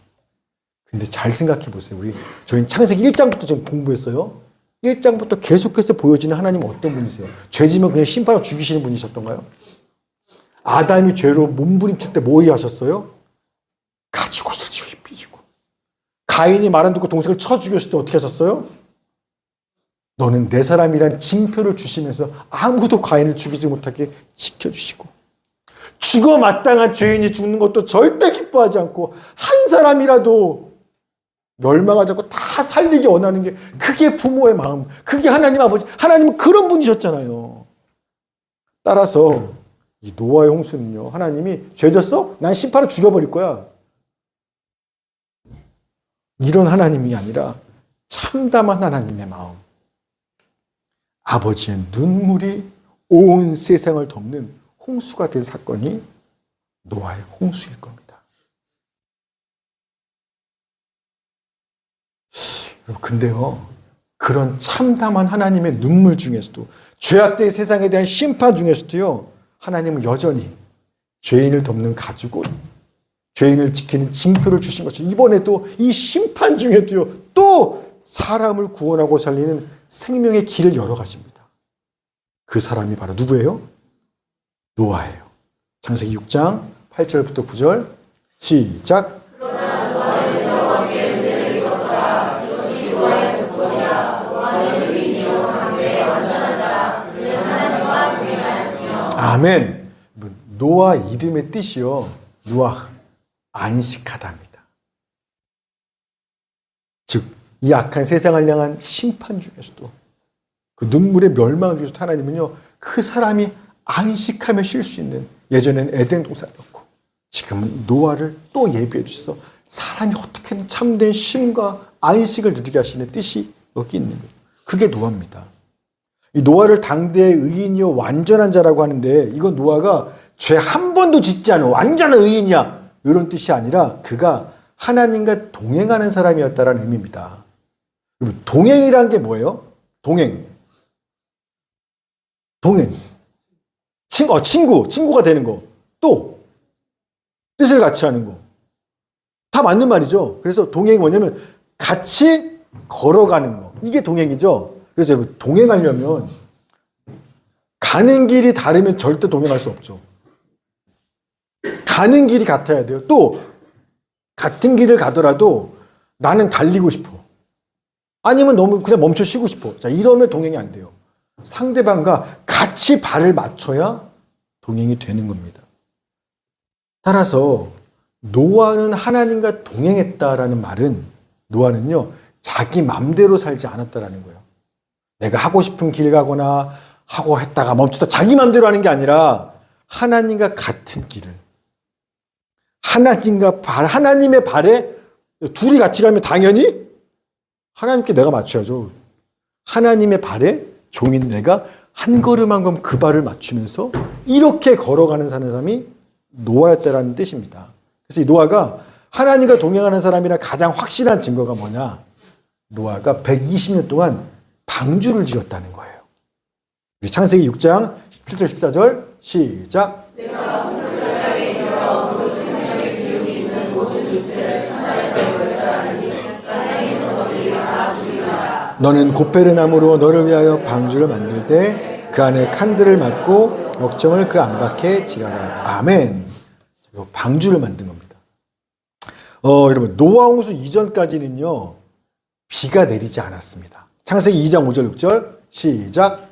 근데 잘 생각해 보세요. 저희는 창세기 1장부터 좀 공부했어요. 1장부터 계속해서 보여지는 하나님은 어떤 분이세요? 죄지면 그냥 심판하고 죽이시는 분이셨던가요? 아담이 죄로 몸부림칠 때 뭐 하셨어요? 가죽옷을 지어 입히시고. 가인이 말 안 듣고 동생을 쳐 죽였을 때 어떻게 하셨어요? 너는 내 사람이란 징표를 주시면서 아무도 가인을 죽이지 못하게 지켜주시고, 죽어 마땅한 죄인이 죽는 것도 절대 기뻐하지 않고 한 사람이라도 멸망하지 않고 다 살리기 원하는 게, 그게 부모의 마음, 그게 하나님 아버지, 하나님은 그런 분이셨잖아요. 따라서 이 노아의 홍수는요, 하나님이 죄 졌어? 난 심판을 죽여버릴 거야, 이런 하나님이 아니라 참담한 하나님의 마음, 아버지의 눈물이 온 세상을 덮는 홍수가 된 사건이 노아의 홍수일 겁니다. 근데요, 그런 참담한 하나님의 눈물 중에서도, 죄악된 세상에 대한 심판 중에서도요, 하나님은 여전히 죄인을 덮는 가죽옷, 죄인을 지키는 징표를 주신 것처럼 이번에도 이 심판 중에도요, 또 사람을 구원하고 살리는 생명의 길을 열어가십니다. 그 사람이 바로 누구예요? 노아예요. 창세기 6장 8절부터 9절 시작. 그러나 노아는 여호와께 은혜를 입었다. 이것이 노아의 조건이라. 노아는 의인이요 장래에 완전한 자라. 그는 하나님과 동행하였으며. 아멘. 노아 이름의 뜻이요, 노아, 안식하다입니다. 즉, 이 악한 세상을 향한 심판 중에서도, 그 눈물의 멸망 중에서도 하나님은요, 그 사람이 안식하며 쉴 수 있는, 예전에는 에덴 동산이었고 지금은 노아를 또 예비해 주셔서 사람이 어떻게든 참된 쉼과 안식을 누리게 하시는 뜻이 여기 있는 거예요. 그게 노아입니다. 이 노아를 당대의 의인이요 완전한 자라고 하는데, 이건 노아가 죄 한 번도 짓지 않은 완전한 의인이야, 이런 뜻이 아니라 그가 하나님과 동행하는 사람이었다라는 의미입니다. 동행이란 게 뭐예요? 동행. 친구가 되는 거. 또 뜻을 같이 하는 거. 다 맞는 말이죠. 그래서 동행이 뭐냐면 같이 걸어가는 거. 이게 동행이죠. 그래서 여러분, 동행하려면 가는 길이 다르면 절대 동행할 수 없죠. 가는 길이 같아야 돼요. 또 같은 길을 가더라도 나는 달리고 싶어. 아니면 너무 그냥 멈춰 쉬고 싶어. 자, 이러면 동행이 안 돼요. 상대방과 같이 발을 맞춰야 동행이 되는 겁니다. 따라서 노아는 하나님과 동행했다라는 말은 노아는요, 자기 맘대로 살지 않았다라는 거예요. 내가 하고 싶은 길 가거나 하고 했다가 멈추다 자기 맘대로 하는 게 아니라 하나님과 같은 길을, 하나님의 발에 둘이 같이 가면 당연히 하나님께 내가 맞춰야죠. 하나님의 발에 종인 내가 한 걸음 한 걸음 그 발을 맞추면서 이렇게 걸어가는 사람이 노아였다라는 뜻입니다. 그래서 이 노아가 하나님과 동행하는 사람이라 가장 확실한 증거가 뭐냐? 노아가 120년 동안 방주를 지었다는 거예요. 우리 창세기 6장 17절 14절 시작. 너는 고페르나무로 너를 위하여 방주를 만들 때 그 안에 칸들을 막고 억정을 그 안팎에 지라라. 아멘. 방주를 만든 겁니다. 여러분, 노아 홍수 이전까지는요, 비가 내리지 않았습니다. 창세기 2장 5절 6절 시작.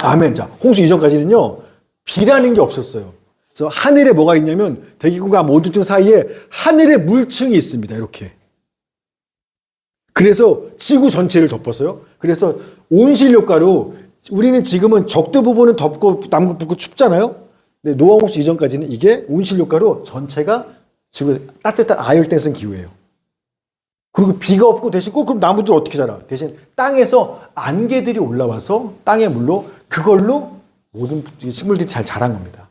아멘. 자, 홍수 이전까지는요, 비라는 게 없었어요. 그래서 하늘에 뭐가 있냐면 대기권과 모두층 사이에 하늘에 물층이 있습니다. 이렇게. 그래서 지구 전체를 덮었어요. 그래서 온실효과로 우리는 지금은 적도 부분은 덥고 남극 북극 춥잖아요. 근데 노아 홍수 이전까지는 이게 온실효과로 전체가 지구 따뜻한 아열대성 기후예요. 그리고 비가 없고 대신 그럼 나무들 어떻게 자라? 대신 땅에서 안개들이 올라와서 땅의 물로 그걸로 모든 식물들이 잘 자란 겁니다.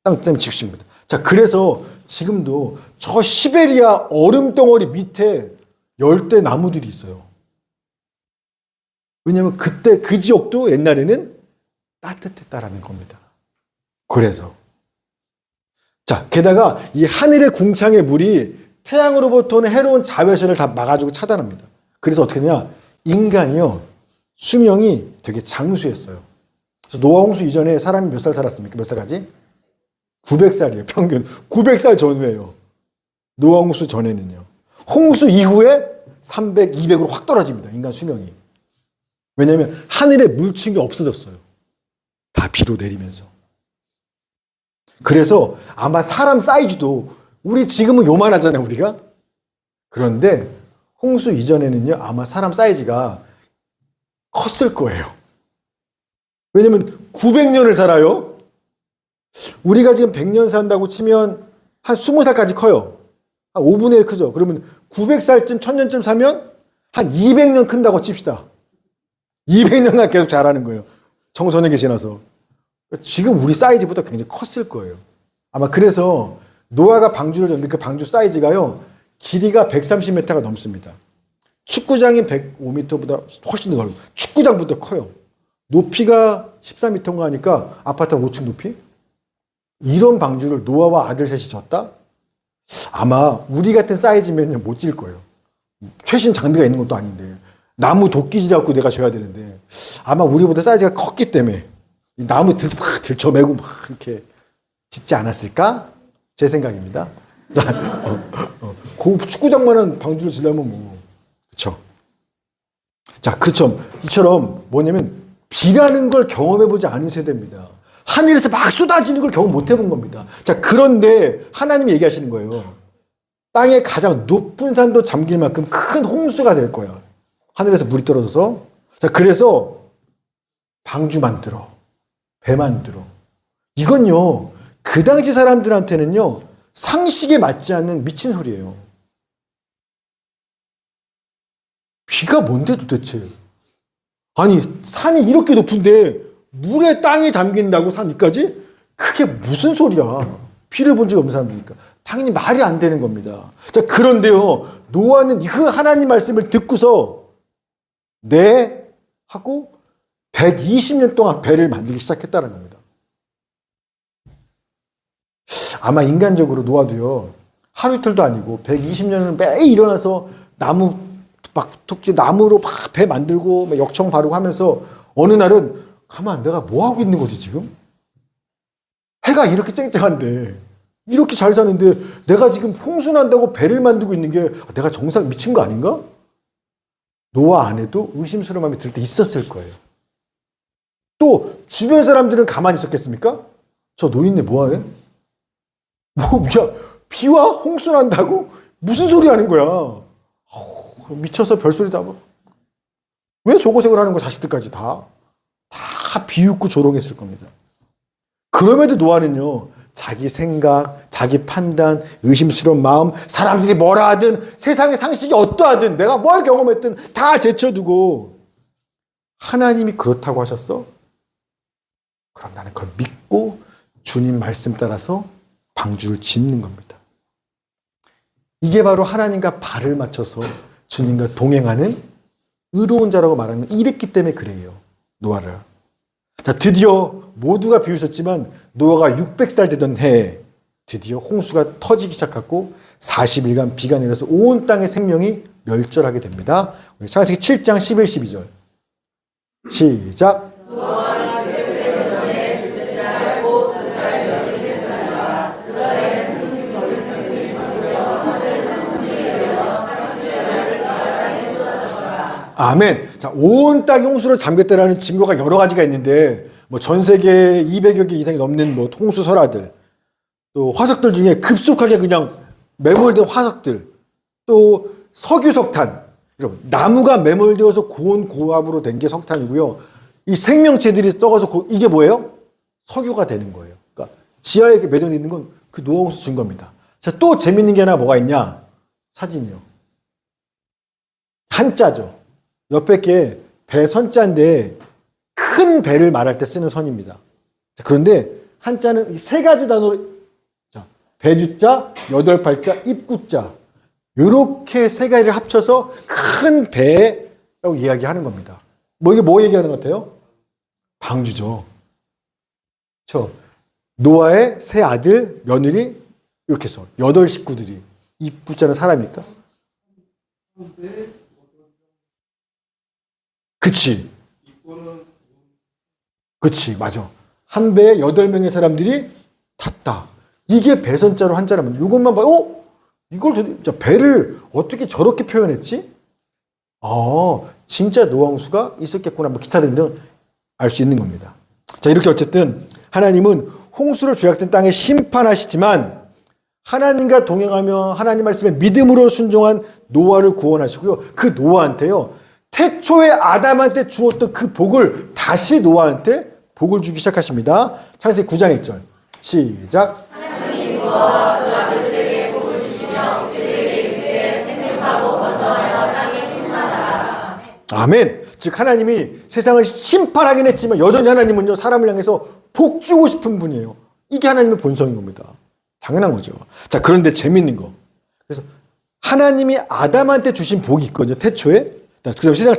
땅 때문에 지구식입니다. 자, 그래서 지금도 저 시베리아 얼음 덩어리 밑에 열대 나무들이 있어요. 왜냐하면 그때 그 지역도 옛날에는 따뜻했다라는 겁니다. 그래서 자, 게다가 이 하늘의 궁창의 물이 태양으로부터 오는 해로운 자외선을 다 막아주고 차단합니다. 그래서 어떻게 되냐? 인간이요, 수명이 되게 장수했어요. 그래서 노아 홍수 이전에 사람이 몇 살 살았습니까? 몇 살까지? 900살이에요. 평균 900살 전후예요. 노아 홍수 전에는요. 홍수 이후에 300, 200으로 확 떨어집니다. 인간 수명이. 왜냐하면 하늘에 물층이 없어졌어요. 다 비로 내리면서. 그래서 아마 사람 사이즈도 우리 지금은 요만하잖아요, 우리가. 그런데 홍수 이전에는요, 아마 사람 사이즈가 컸을 거예요. 왜냐면 900년을 살아요. 우리가 지금 100년 산다고 치면 한 20살까지 커요. 한 5분의 1 크죠. 그러면 900살쯤 1000년쯤 사면 한 200년 큰다고 칩시다. 200년간 계속 자라는 거예요. 청소년기 지나서. 지금 우리 사이즈보다 굉장히 컸을 거예요. 아마 그래서 노아가 방주를 졌는데 그 방주 사이즈가요, 길이가 130m가 넘습니다. 축구장이 105m보다 훨씬 더 넓어요. 축구장보다 커요. 높이가 14m인가 하니까 아파트 5층 높이? 이런 방주를 노아와 아들 셋이 졌다? 아마 우리 같은 사이즈면 못 질 거예요. 최신 장비가 있는 것도 아닌데. 나무 도끼질 갖고 내가 져야 되는데. 아마 우리보다 사이즈가 컸기 때문에 이 나무 막 들쳐매고 막 이렇게 짓지 않았을까? 제 생각입니다. 자, 그 축구장만한 방주를 지려면 뭐, 그쵸. 자, 그렇죠. 이처럼 뭐냐면 비라는 걸 경험해보지 않은 세대입니다. 하늘에서 막 쏟아지는 걸 경험 못 해본 겁니다. 자, 그런데 하나님이 얘기하시는 거예요. 땅의 가장 높은 산도 잠길 만큼 큰 홍수가 될 거야. 하늘에서 물이 떨어져서. 자, 그래서 방주 만들어. 배 만들어. 이건요, 그 당시 사람들한테는요, 상식에 맞지 않는 미친 소리예요. 비가 뭔데 도대체? 아니, 산이 이렇게 높은데 물에 땅이 잠긴다고 산 위까지? 그게 무슨 소리야? 비를 본 적이 없는 사람들이니까. 당연히 말이 안 되는 겁니다. 자, 그런데요, 노아는 그 하나님 말씀을 듣고서 네 하고 120년 동안 배를 만들기 시작했다는 겁니다. 아마 인간적으로 노아도요, 하루 이틀도 아니고 120년을 매일 일어나서 나무 막 토끼 나무로 막 배 만들고 막 역청 바르고 하면서 어느 날은 가만 내가 뭐 하고 있는 거지 지금? 해가 이렇게 쨍쨍한데 이렇게 잘 사는데 내가 지금 홍수 난다고 배를 만들고 있는 게 내가 정상 미친 거 아닌가? 노아 안에도 의심스러운 마음이 들 때 있었을 거예요. 또 주변 사람들은 가만히 있었겠습니까? 저 노인네 뭐하네? 야 비와 홍수 난다고? 무슨 소리 하는 거야? 미쳐서 별소리도 하고 왜 저고생을 하는 거야 자식들까지 다 비웃고 조롱했을 겁니다. 그럼에도 노아는요 자기 생각, 자기 판단, 의심스러운 마음, 사람들이 뭐라 하든 세상의 상식이 어떠하든 내가 뭘 경험했든 다 제쳐두고 하나님이 그렇다고 하셨어? 그럼 나는 그걸 믿고 주님 말씀 따라서 방주를 짓는 겁니다. 이게 바로 하나님과 발을 맞춰서 주님과 동행하는 의로운 자라고 말하는 이랬기 때문에 그래요. 노아를. 자, 드디어 모두가 비웃었지만 노아가 600살 되던 해에 드디어 홍수가 터지기 시작하고 40일간 비가 내려서 온 땅의 생명이 멸절하게 됩니다. 창세기 7장 11, 12절. 시작. 아멘. 자, 온 땅이 홍수로 잠겼다라는 증거가 여러 가지가 있는데, 뭐 전 세계 200여 개 이상이 넘는 뭐 홍수 설화들, 또 화석들 중에 급속하게 그냥 매몰된 화석들, 또 석유 석탄, 여러분 나무가 매몰되어서 고온 고압으로 된 게 석탄이고요. 이 생명체들이 썩어서 이게 뭐예요? 석유가 되는 거예요. 그러니까 지하에 매장되어 있는 건 그 노아 홍수 증거입니다. 자, 또 재밌는 게 하나 뭐가 있냐? 사진이요. 한자죠. 옆에 게 배 선자인데 큰 배를 말할 때 쓰는 선입니다. 자, 그런데 한자는 세 가지 단어로 배주자, 여덟팔자, 입구자 이렇게 세 가지를 합쳐서 큰 배라고 이야기하는 겁니다. 뭐 이게 뭐 얘기하는 것 같아요? 방주죠. 그렇죠? 노아의 세 아들, 며느리 이렇게 해서 8 식구들이 입구자는 사람입니까? 그치. 그치, 맞아. 한 배에 8명의 사람들이 탔다. 이게 배선자로 한자라면 이것만 봐요. 이걸 배를 어떻게 저렇게 표현했지? 진짜 노아 홍수가 있었겠구나. 뭐 기타 등등 알 수 있는 겁니다. 자, 이렇게 어쨌든 하나님은 홍수로 죄악된 땅에 심판하시지만 하나님과 동행하며 하나님 말씀에 믿음으로 순종한 노아를 구원하시고요. 그 노아한테요. 태초에 아담한테 주었던 그 복을 다시 노아한테 복을 주기 시작하십니다. 창세기 9장 1절. 시작. 하나님이 노아와 그 아들들에게 복을 주시며 그들에게 이르시되 생명하고 번성하여 땅에 충만하라. 아멘. 즉 하나님이 세상을 심판하긴 했지만 여전히 하나님은요 사람을 향해서 복 주고 싶은 분이에요. 이게 하나님의 본성인 겁니다. 당연한 거죠. 자, 그런데 재밌는 거. 그래서 하나님이 아담한테 주신 복이 있거든요. 태초에. 그다음에 세상을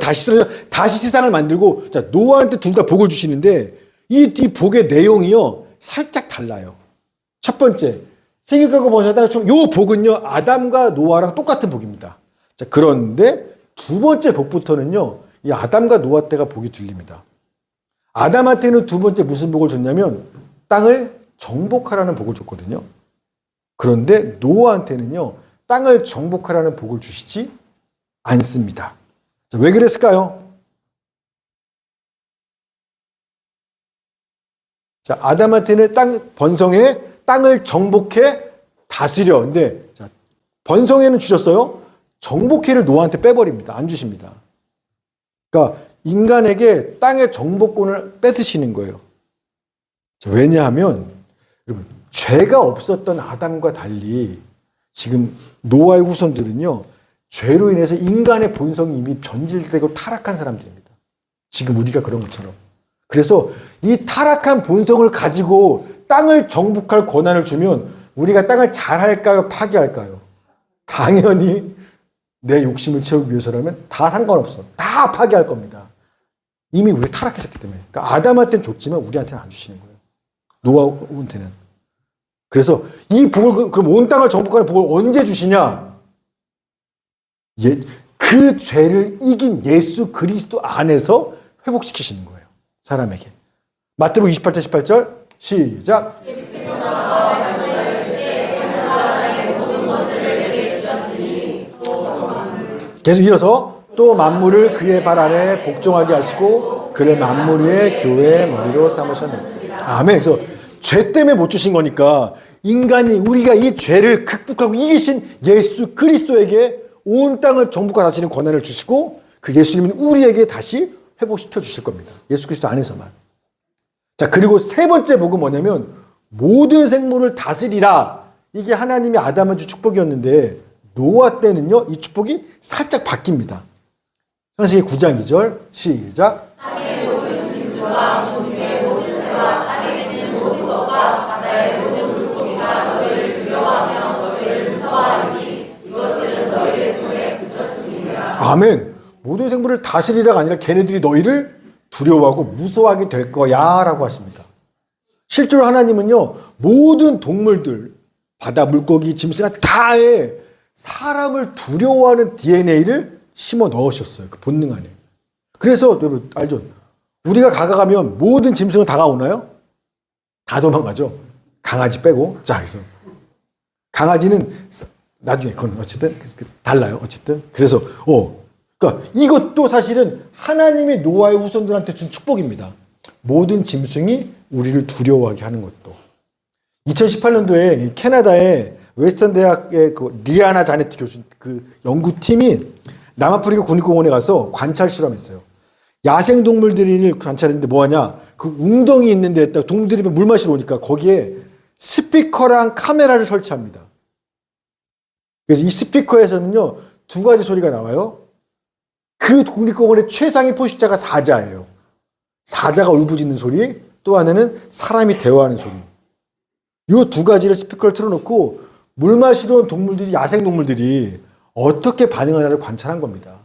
다시 세상을 만들고 자, 노아한테 둘 다 복을 주시는데 이 복의 내용이요 살짝 달라요. 첫 번째, 생육하고 번성하다가 요 복은요 아담과 노아랑 똑같은 복입니다. 자, 그런데 두 번째 복부터는요 이 아담과 노아 때가 복이 들립니다. 아담한테는 두 번째 무슨 복을 줬냐면 땅을 정복하라는 복을 줬거든요. 그런데 노아한테는요 땅을 정복하라는 복을 주시지 않습니다. 자, 왜 그랬을까요? 자, 아담한테는 번성해 땅을 정복해 다스려. 근데 자, 번성해는 주셨어요. 정복해를 노아한테 빼버립니다. 안 주십니다. 그러니까 인간에게 땅의 정복권을 뺏으시는 거예요. 자, 왜냐하면 여러분 죄가 없었던 아담과 달리 지금 노아의 후손들은요. 죄로 인해서 인간의 본성이 이미 변질되고 타락한 사람들입니다. 지금 우리가 그런 것처럼. 그래서 이 타락한 본성을 가지고 땅을 정복할 권한을 주면 우리가 땅을 잘할까요? 파괴할까요? 당연히 내 욕심을 채우기 위해서라면 다 상관없어. 다 파괴할 겁니다. 이미 우리 타락했었기 때문에. 그러니까 아담한테는 줬지만 우리한테는 안 주시는 거예요. 노아한테는. 그래서 이 복을, 그럼 온 땅을 정복하는 복을 언제 주시냐? 그 죄를 이긴 예수 그리스도 안에서 회복시키시는 거예요. 사람에게. 마태복음 28장 18절 시작. 계속 이어서 또 만물을 그의 발 아래 복종하게 하시고 그를 만물 위에 교회의 머리로 삼으셨네. 아멘. 그래서 죄 때문에 못 주신 거니까 인간이 우리가 이 죄를 극복하고 이기신 예수 그리스도에게 온 땅을 정복하게 하시는 권한을 주시고 그 예수님은 우리에게 다시 회복시켜 주실 겁니다. 예수 그리스도 안에서만. 자, 그리고 세 번째 복은 뭐냐면 모든 생물을 다스리라. 이게 하나님이 아담한테 준 축복이었는데 노아 때는요 이 축복이 살짝 바뀝니다. 창세기 9장 2절 시작. 땅의 모든 짐승과 공중의 모든 새와 땅에 있는 모든 것과 바다의 모든 물고기가 너희를 두려워하며 너희를 무서워하리니 이것들은 너희의 손에 붙였습니다. 아멘. 모든 생물을 다스리라가 아니라 걔네들이 너희를 두려워하고 무서워하게 될 거야 라고 하십니다. 실제로 하나님은요 모든 동물들 바다 물고기 짐승 다에 사람을 두려워하는 DNA를 심어 넣으셨어요. 그 본능 안에. 그래서 여러분 알죠? 우리가 가가면 모든 짐승은 다가오나요? 다 도망가죠. 강아지 빼고. 자, 그래서 강아지는 나중에 그건 어쨌든 달라요. 어쨌든 그래서 그러니까 이것도 사실은 하나님이 노아의 후손들한테 준 축복입니다. 모든 짐승이 우리를 두려워하게 하는 것도. 2018년도에 캐나다의 웨스턴 대학의 그 리아나 자네트 교수 그 연구팀이 남아프리카 국립공원에 가서 관찰 실험했어요. 야생 동물들을 관찰했는데 뭐하냐? 그 웅덩이 있는 데에다 동물들이 물 마시러 오니까 거기에 스피커랑 카메라를 설치합니다. 그래서 이 스피커에서는요 두 가지 소리가 나와요. 그 국립공원의 최상위 포식자가 사자예요. 사자가 울부짖는 소리, 또 하나는 사람이 대화하는 소리. 이 두 가지를 스피커를 틀어놓고 물 마시러 온 동물들이, 야생 동물들이 어떻게 반응하냐를 관찰한 겁니다.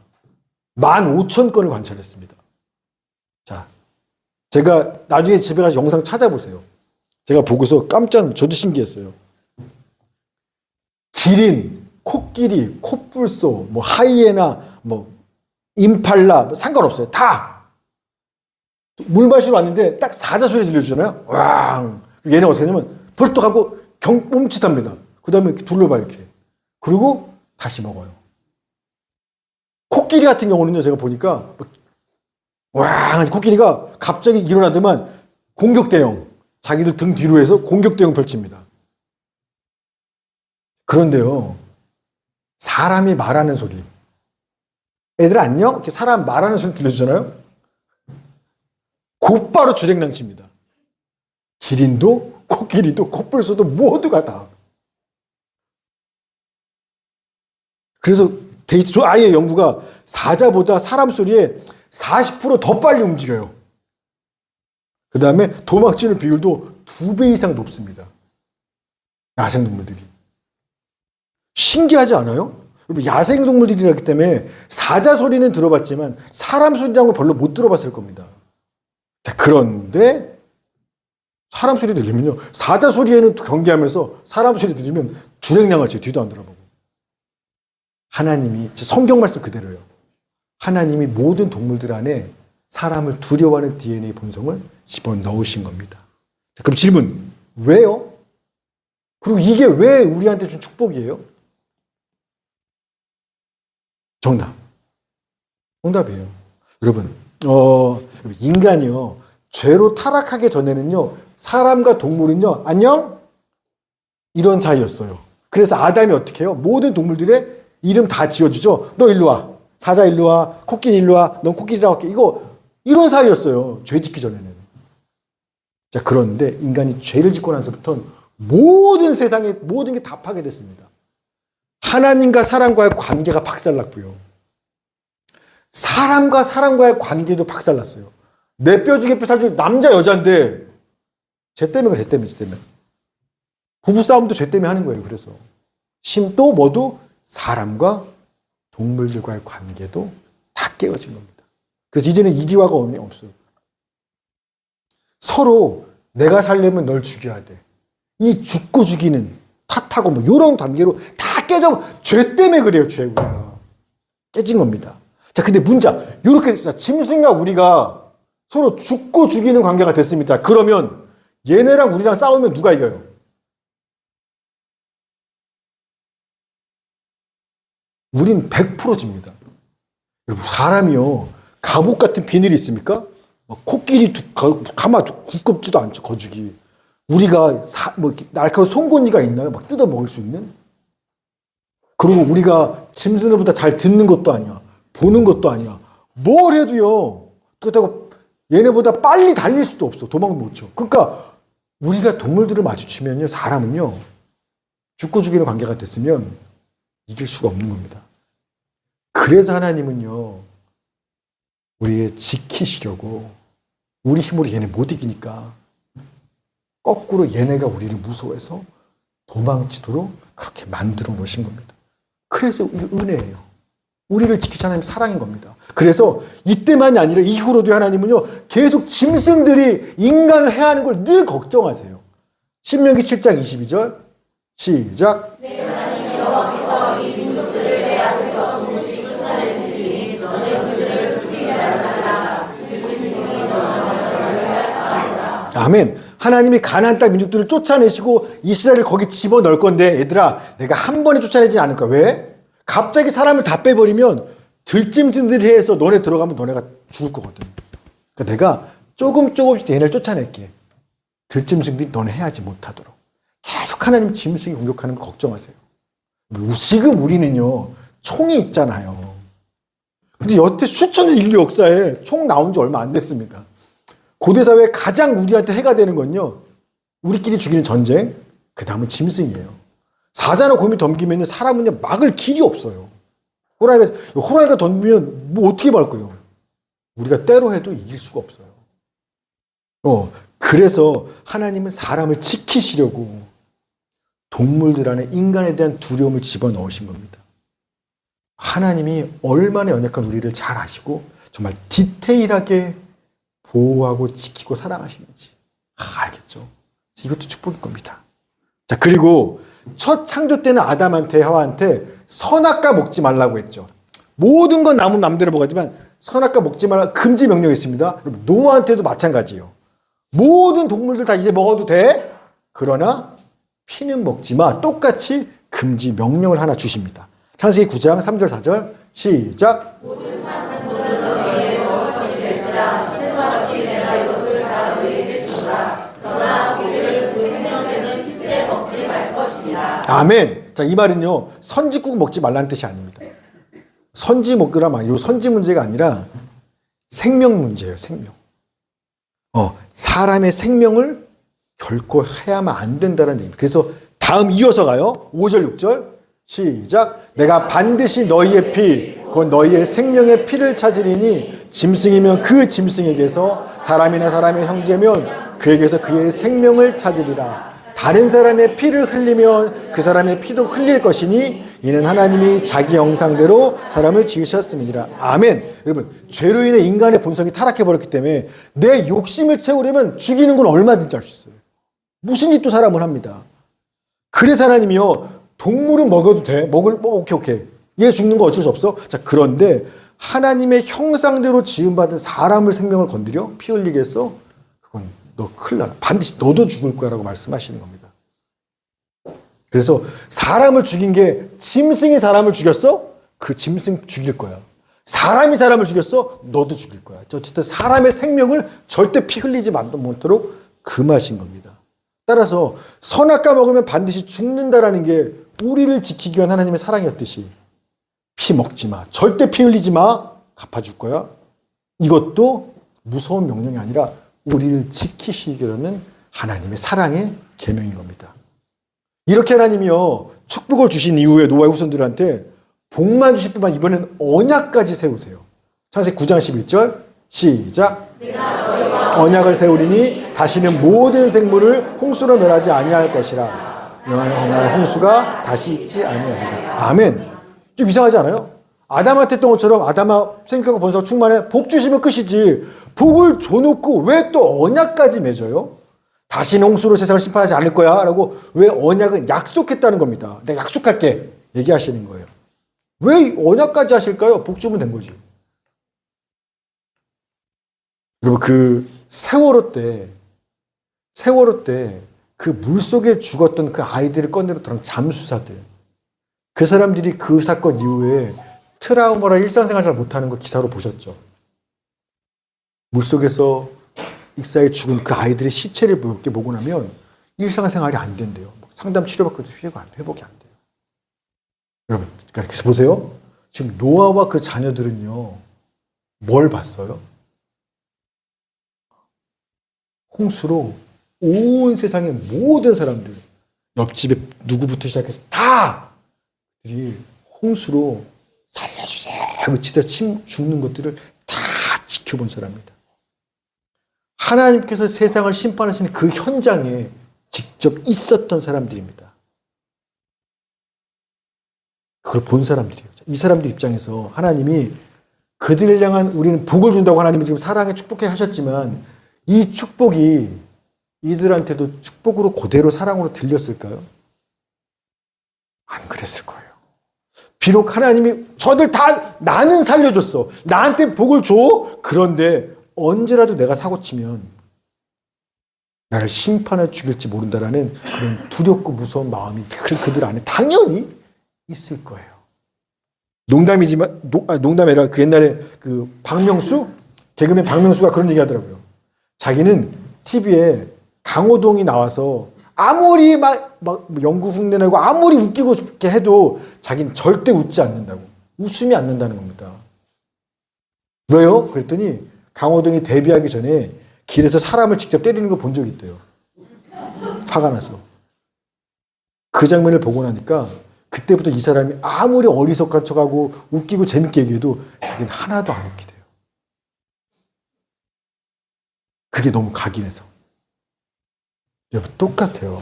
15,000건을 관찰했습니다. 자, 제가 나중에 집에 가서 영상 찾아보세요. 제가 보고서 저도 신기했어요. 기린, 코끼리, 코뿔소, 뭐 하이에나, 뭐 임팔라, 뭐 상관없어요. 다 물 마시러 왔는데 딱 사자 소리 들려주잖아요. 왕. 얘네 어떻게 하냐면 벌떡 하고 멈칫합니다. 그 다음에 둘러봐요, 이렇게. 그리고 다시 먹어요. 코끼리 같은 경우는요, 제가 보니까, 왕! 코끼리가 갑자기 일어나더만 공격 대응. 자기들 등 뒤로 해서 공격 대응 펼칩니다. 그런데요, 사람이 말하는 소리. 애들 안녕? 이렇게 사람 말하는 소리 들려주잖아요? 곧바로 주행장치입니다. 기린도, 코끼리도, 코뿔소도 모두가 다. 그래서 아예 연구가 사자보다 사람 소리에 40% 더 빨리 움직여요. 그 다음에 도망치는 비율도 2배 이상 높습니다. 야생동물들이. 신기하지 않아요? 야생동물들이라기 때문에 사자 소리는 들어봤지만 사람 소리라는 걸 별로 못 들어봤을 겁니다. 자, 그런데 사람 소리 들리면요. 사자 소리에는 경계하면서 사람 소리 들리면 주행량을 제 뒤도 안 돌아보고. 하나님이, 성경 말씀 그대로요. 하나님이 모든 동물들 안에 사람을 두려워하는 DNA 본성을 집어넣으신 겁니다. 자, 그럼 질문, 왜요? 그리고 이게 왜 우리한테 준 축복이에요? 정답이에요. 여러분, 인간이요, 죄로 타락하기 전에는요, 사람과 동물은요, 안녕? 이런 사이였어요. 그래서 아담이 어떻게 해요? 모든 동물들의 이름 다 지어주죠? 너 일로 와. 사자 일로 와. 코끼리 일로 와. 넌 코끼리라고 할게. 이런 사이였어요. 죄 짓기 전에는. 자, 그런데 인간이 죄를 짓고 나서부터는 모든 세상에 모든 게 다 파괴됐습니다. 하나님과 사람과의 관계가 박살났고요. 사람과 사람과의 관계도 박살났어요. 내 뼈 중에 뼈 살 중에 남자 여자인데 죄 때문에 그래, 죄 때문에. 부부싸움도 죄 때문에 하는 거예요. 그래서 또 뭐도 사람과 동물들과의 관계도 다 깨어진 겁니다. 그래서 이제는 이리와가 없어요. 서로 내가 살려면 널 죽여야 돼. 이 죽고 죽이는 탓하고 뭐 이런 관계로 다 깨져. 죄 때문에 그래요. 죄 우리가 깨진 겁니다. 자, 근데 문자 이렇게 짐승과 우리가 서로 죽고 죽이는 관계가 됐습니다. 그러면 얘네랑 우리랑 싸우면 누가 이겨요? 우린 100% 집니다. 여러분, 사람이요, 갑옷 같은 비늘이 있습니까? 코끼리 가마 두껍지도 않죠, 거죽이. 우리가 날카로운 송곳니가 있나요? 막 뜯어 먹을 수 있는? 그리고 우리가 짐승들보다 잘 듣는 것도 아니야. 보는 것도 아니야. 뭘 해도요, 그렇다고 얘네보다 빨리 달릴 수도 없어. 도망 못 쳐. 그러니까 우리가 동물들을 마주치면요, 사람은요, 죽고 죽이는 관계가 됐으면 이길 수가 없는 겁니다. 그래서 하나님은요, 우리의 지키시려고 우리 힘으로 얘네 못 이기니까 거꾸로 얘네가 우리를 무서워해서 도망치도록 그렇게 만들어 놓으신 겁니다. 그래서 이게 은혜예요. 우리를 지키신 하나님 사랑인 겁니다. 그래서 이때만이 아니라 이후로도 하나님은요, 계속 짐승들이 인간을 해하는 걸 늘 걱정하세요. 신명기 7장 22절 시작. 내 하나님 여호와께서 이 민족들을 내 앞에서 조금씩 쫓아내시니 너는 그들을 흩기게 하라. 그 짐승이 너를 멸하리라. 아멘. 하나님이 가나안 땅 민족들을 쫓아내시고 이스라엘을 거기 집어넣을 건데, 얘들아, 내가 한 번에 쫓아내지 않을 거야. 왜? 갑자기 사람을 다 빼버리면 들짐승들이 해서 너네 들어가면 너네가 죽을 거거든. 그러니까 내가 조금씩 얘네를 쫓아낼게. 들짐승들이 너네 해하지 못하도록. 계속 하나님 짐승이 공격하는 걸 걱정하세요. 지금 우리는요, 총이 있잖아요. 근데 여태 수천 년 인류 역사에 총 나온 지 얼마 안 됐습니다. 고대사회에 가장 우리한테 해가 되는 건요, 우리끼리 죽이는 전쟁, 그 다음은 짐승이에요. 사자나 곰이 덤기면 사람은요, 막을 길이 없어요. 호랑이가 덤비면 뭐 어떻게 막을 거예요? 우리가 때로 해도 이길 수가 없어요. 그래서 하나님은 사람을 지키시려고 동물들 안에 인간에 대한 두려움을 집어넣으신 겁니다. 하나님이 얼마나 연약한 우리를 잘 아시고 정말 디테일하게 보호하고 지키고 사랑하시는지 알겠죠? 이것도 축복인 겁니다. 자, 그리고 첫 창조 때는 아담한테 하와한테 선악과 먹지 말라고 했죠. 모든 건 남은 맘대로 먹었지만 선악과 먹지 말라 금지 명령이 있습니다. 노아한테도 마찬가지예요. 모든 동물들 다 이제 먹어도 돼. 그러나 피는 먹지 마. 똑같이 금지 명령을 하나 주십니다. 창세기 9장 3절 4절 시작. 모든 산산물은 너희에게 먹을 것이 될지라 채소와 같이 내가 이것을 다 너희에게 주노라. 그러나 우리를 그 생명되는 희째 먹지 말 것이니라. 아멘. 자, 이 말은요, 선지국 먹지 말라는 뜻이 아닙니다. 선지 먹으라 말, 요 선지 문제가 아니라 생명 문제예요, 생명. 사람의 생명을 결코 해야만 안 된다는 얘기입니다. 그래서 다음 이어서 가요. 5절, 6절. 시작. 내가 반드시 너희의 피, 곧 너희의 생명의 피를 찾으리니 짐승이면 그 짐승에게서 사람이나 사람의 형제면 그에게서 그의 생명을 찾으리라. 다른 사람의 피를 흘리면 그 사람의 피도 흘릴 것이니 이는 하나님이 자기 형상대로 사람을 지으셨음이니라. 아멘. 여러분, 죄로 인해 인간의 본성이 타락해버렸기 때문에 내 욕심을 채우려면 죽이는 건 얼마든지 할 수 있어요. 무슨 짓도 사람을 합니다. 그래서 하나님이요, 동물은 먹어도 돼. 오케이. 얘 죽는 거 어쩔 수 없어. 자, 그런데 하나님의 형상대로 지음받은 사람을 생명을 건드려? 피 흘리게 했어? 그건 너 큰일 나라. 반드시 너도 죽을 거야 라고 말씀하시는 겁니다. 그래서 사람을 죽인 게 짐승이 사람을 죽였어? 그 짐승 죽일 거야. 사람이 사람을 죽였어? 너도 죽일 거야. 어쨌든 사람의 생명을 절대 피 흘리지 못도록 금하신 겁니다. 따라서 선악과 먹으면 반드시 죽는다라는 게 우리를 지키기 위한 하나님의 사랑이었듯이 피 먹지 마. 절대 피 흘리지 마. 갚아줄 거야. 이것도 무서운 명령이 아니라 우리를 지키시려는 하나님의 사랑의 계명인 겁니다. 이렇게 하나님이요, 축복을 주신 이후에 노아의 후손들한테 복만 주실 뿐만 이번엔 언약까지 세우세요. 창세기 9장 11절 시작. 언약을 세우리니 다시는 모든 생물을 홍수로 멸하지 아니할 것이라. 나의 홍수가 다시 있지 아니하리라. 아멘. 좀 이상하지 않아요? 아담한테 했던 것처럼 아담아 생각과 번성과 충만해. 복 주시면 끝이지. 복을 줘놓고 왜 또 언약까지 맺어요? 다시는 홍수로 세상을 심판하지 않을 거야 라고 왜 언약은 약속했다는 겁니다. 내가 약속할게 얘기하시는 거예요. 왜 언약까지 하실까요? 복 주면 된 거지. 여러분 그 세월호 때 그 물속에 죽었던 그 아이들을 꺼내들었던 잠수사들, 그 사람들이 그 사건 이후에 트라우마라 일상생활 잘 못하는 거 기사로 보셨죠? 물속에서 익사해 죽은 그 아이들의 시체를 이렇게 보고 나면 일상생활이 안 된대요. 상담 치료받고도 회복이 안 돼요. 여러분, 그래서 보세요. 지금 노아와 그 자녀들은요, 뭘 봤어요? 홍수로 온 세상의 모든 사람들, 옆집에 누구부터 시작해서 다들이 홍수로 살려주세요 하고 진짜 죽는 것들을 다 지켜본 사람입니다. 하나님께서 세상을 심판하시는 그 현장에 직접 있었던 사람들입니다. 그걸 본 사람들이에요. 이 사람들 입장에서 하나님이 그들을 향한 우리는 복을 준다고 하나님이 지금 사랑에 축복해 하셨지만 이 축복이 이들한테도 축복으로 그대로 사랑으로 들렸을까요? 안 그랬을 거예요. 비록 하나님이 저들 다 나는 살려줬어. 나한테 복을 줘. 그런데 언제라도 내가 사고치면 나를 심판해 죽일지 모른다라는 그런 두렵고 무서운 마음이 그들 안에 당연히 있을 거예요. 농담이지만 농담이 아니라 그 옛날에 그 박명수 개그맨 박명수가 그런 얘기 하더라고요. 자기는 TV에 강호동이 나와서 아무리 막 연구 흉내내고 아무리 웃기고 싶게 해도 자기는 절대 웃지 않는다고. 웃음이 안 난다는 겁니다. 왜요? 그랬더니 강호동이 데뷔하기 전에 길에서 사람을 직접 때리는 걸 본 적이 있대요. 화가 나서. 그 장면을 보고 나니까 그때부터 이 사람이 아무리 어리석한 척하고 웃기고 재밌게 얘기해도 자기는 하나도 안 웃기대요. 그게 너무 각인해서. 여러분 똑같아요.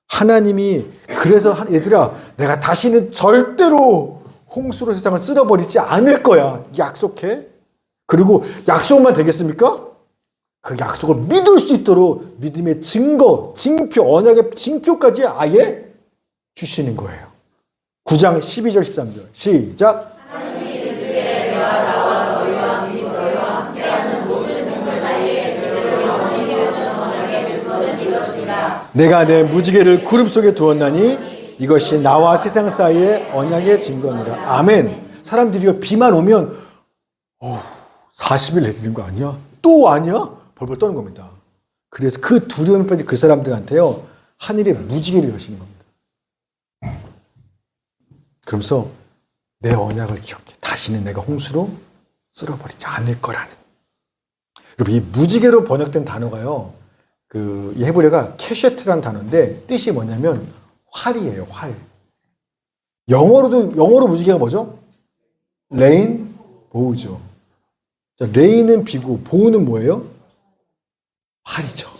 하나님이 그래서 얘들아 내가 다시는 절대로 홍수로 세상을 쓸어버리지 않을 거야. 약속해. 그리고 약속만 되겠습니까? 그 약속을 믿을 수 있도록 믿음의 증거, 징표, 언약의 징표까지 아예 주시는 거예요. 9장 12절 13절 시작. 하나님이 그들에게 내가 나와 너희와 및 너희와 함께하는 모든 생물 사이에 그들을 영원히 세워주는 언약의 증거는 이것이라. 내가 내 무지개를 구름 속에 두었나니 이것이 나와 세상 사이의 언약의 증거니라. 아멘. 사람들이요 비만 오면 40일 내리는 거 아니야? 또 아니야? 벌벌 떠는 겁니다. 그래서 그 두려움에 빠진 그 사람들한테요 하늘의 무지개를 여시는 겁니다. 그러면서 내 언약을 기억해. 다시는 내가 홍수로 쓸어버리지 않을 거라는. 여러분 이 무지개로 번역된 단어가요. 이 헤브리어가 캐셰트라는 단어인데 뜻이 뭐냐면 활이에요. 활. 영어로 무지개가 뭐죠? 레인 보우죠. 자, 레인은 비고 보우는 뭐예요? 활이죠.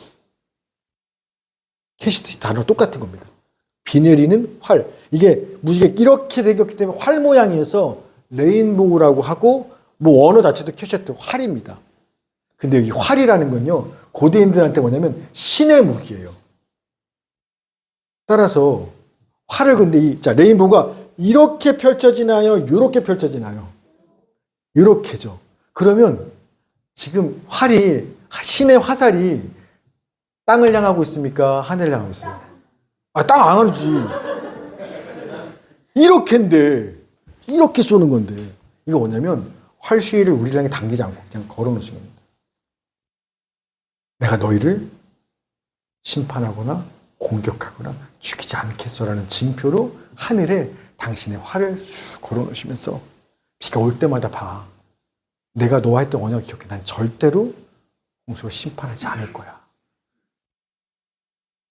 캐시트 단어 똑같은 겁니다. 비 내리는 활. 이게 무지개 이렇게 생겼기 때문에 활 모양이어서 레인보우라고 하고 뭐 언어 자체도 캐셔트 활입니다. 근데 여기 활이라는 건요 고대인들한테 뭐냐면 신의 무기예요. 따라서 활을 근데 자 레인보우가 이렇게 펼쳐지나요? 이렇게 펼쳐지나요? 이렇게죠. 그러면 지금 활이 신의 화살이 땅을 향하고 있습니까? 하늘을 향하고 있어요? 땅 안 하지. 이렇게인데 이렇게 쏘는 건데 이거 뭐냐면 활시위를 우리를 향해 당기지 않고 그냥 걸어놓으신 겁니다. 내가 너희를 심판하거나 공격하거나 죽이지 않겠소라는 징표로 하늘에 당신의 활을 쑥 걸어놓으시면서 비가 올 때마다 봐. 내가 너와 했던 언약을 기억해. 난 절대로 홍수로 심판하지 않을 거야.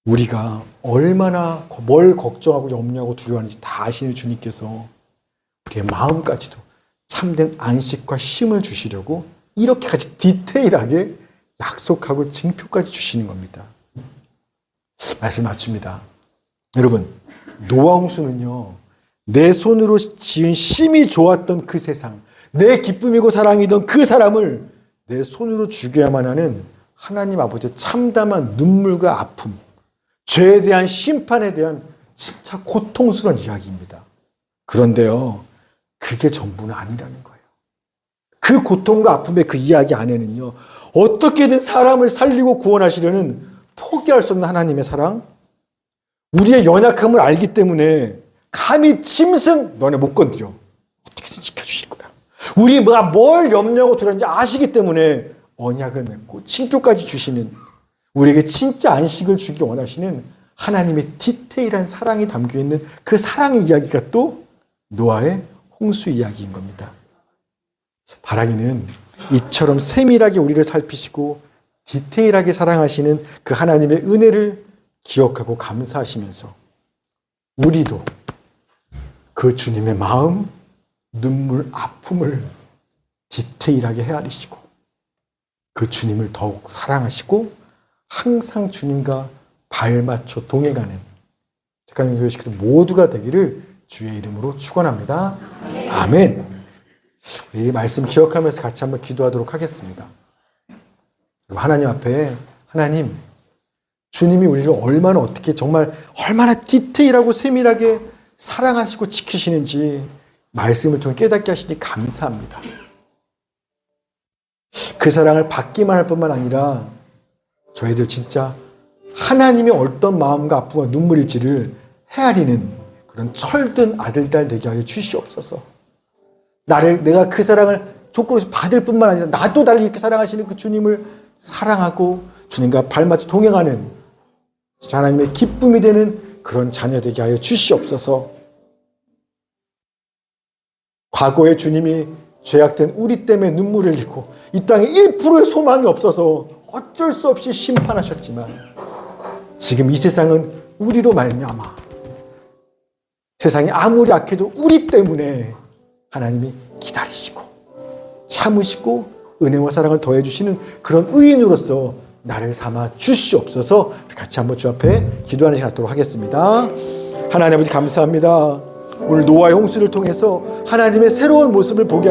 우리가 얼마나 뭘 걱정하고 염려하고 두려워하는지 다 아시는 주님께서 우리의 마음까지도 참된 안식과 쉼을 주시려고 이렇게까지 디테일하게 약속하고 징표까지 주시는 겁니다. 말씀 마칩니다. 여러분, 노아 홍수는요, 내 손으로 지은 심이 좋았던 그 세상, 내 기쁨이고 사랑이던 그 사람을 내 손으로 죽여야만 하는 하나님 아버지의 참담한 눈물과 아픔, 죄에 대한 심판에 대한 진짜 고통스러운 이야기입니다. 그런데요, 그게 전부는 아니라는 거예요. 그 고통과 아픔의 그 이야기 안에는요, 어떻게든 사람을 살리고 구원하시려는 포기할 수 없는 하나님의 사랑, 우리의 연약함을 알기 때문에 감히 짐승 너네 못 건드려. 어떻게든 지켜주실 거야. 우리가 뭘 염려하고 두려운지 아시기 때문에 언약을 맺고 칭표까지 주시는, 우리에게 진짜 안식을 주기 원하시는 하나님의 디테일한 사랑이 담겨있는 그 사랑의 이야기가 또 노아의 홍수 이야기인 겁니다. 바라기는 이처럼 세밀하게 우리를 살피시고 디테일하게 사랑하시는 그 하나님의 은혜를 기억하고 감사하시면서 우리도 그 주님의 마음, 눈물, 아픔을 디테일하게 헤아리시고 그 주님을 더욱 사랑하시고 항상 주님과 발맞춰 동행하는 작가님 교회 식구들 모두가 되기를 주의 이름으로 축원합니다. 아멘. 이 말씀 기억하면서 같이 한번 기도하도록 하겠습니다. 하나님 앞에, 하나님, 주님이 우리를 얼마나 어떻게 정말 얼마나 디테일하고 세밀하게 사랑하시고 지키시는지 말씀을 통해 깨닫게 하시니 감사합니다. 그 사랑을 받기만 할 뿐만 아니라 저희들 진짜 하나님의 어떤 마음과 아픔과 눈물일지를 헤아리는 그런 철든 아들딸 되게 하여 주시옵소서. 내가 그 사랑을 조건에서 받을 뿐만 아니라 나도 나를 이렇게 사랑하시는 그 주님을 사랑하고 주님과 발맞춰 동행하는 하나님의 기쁨이 되는 그런 자녀 되게 하여 주시옵소서. 과거에 주님이 죄악된 우리 때문에 눈물을 흘리고 이 땅에 1%의 소망이 없어서 어쩔 수 없이 심판하셨지만 지금 이 세상은 우리로 말미암아 세상이 아무리 악해도 우리 때문에 하나님이 기다리시고 참으시고 은혜와 사랑을 더해 주시는 그런 의인으로서 나를 삼아 주시옵소서. 같이 한번 주 앞에 기도하는 시간 갖도록 하겠습니다. 하나님 아버지 감사합니다. 오늘 노아의 홍수를 통해서 하나님의 새로운 모습을 보게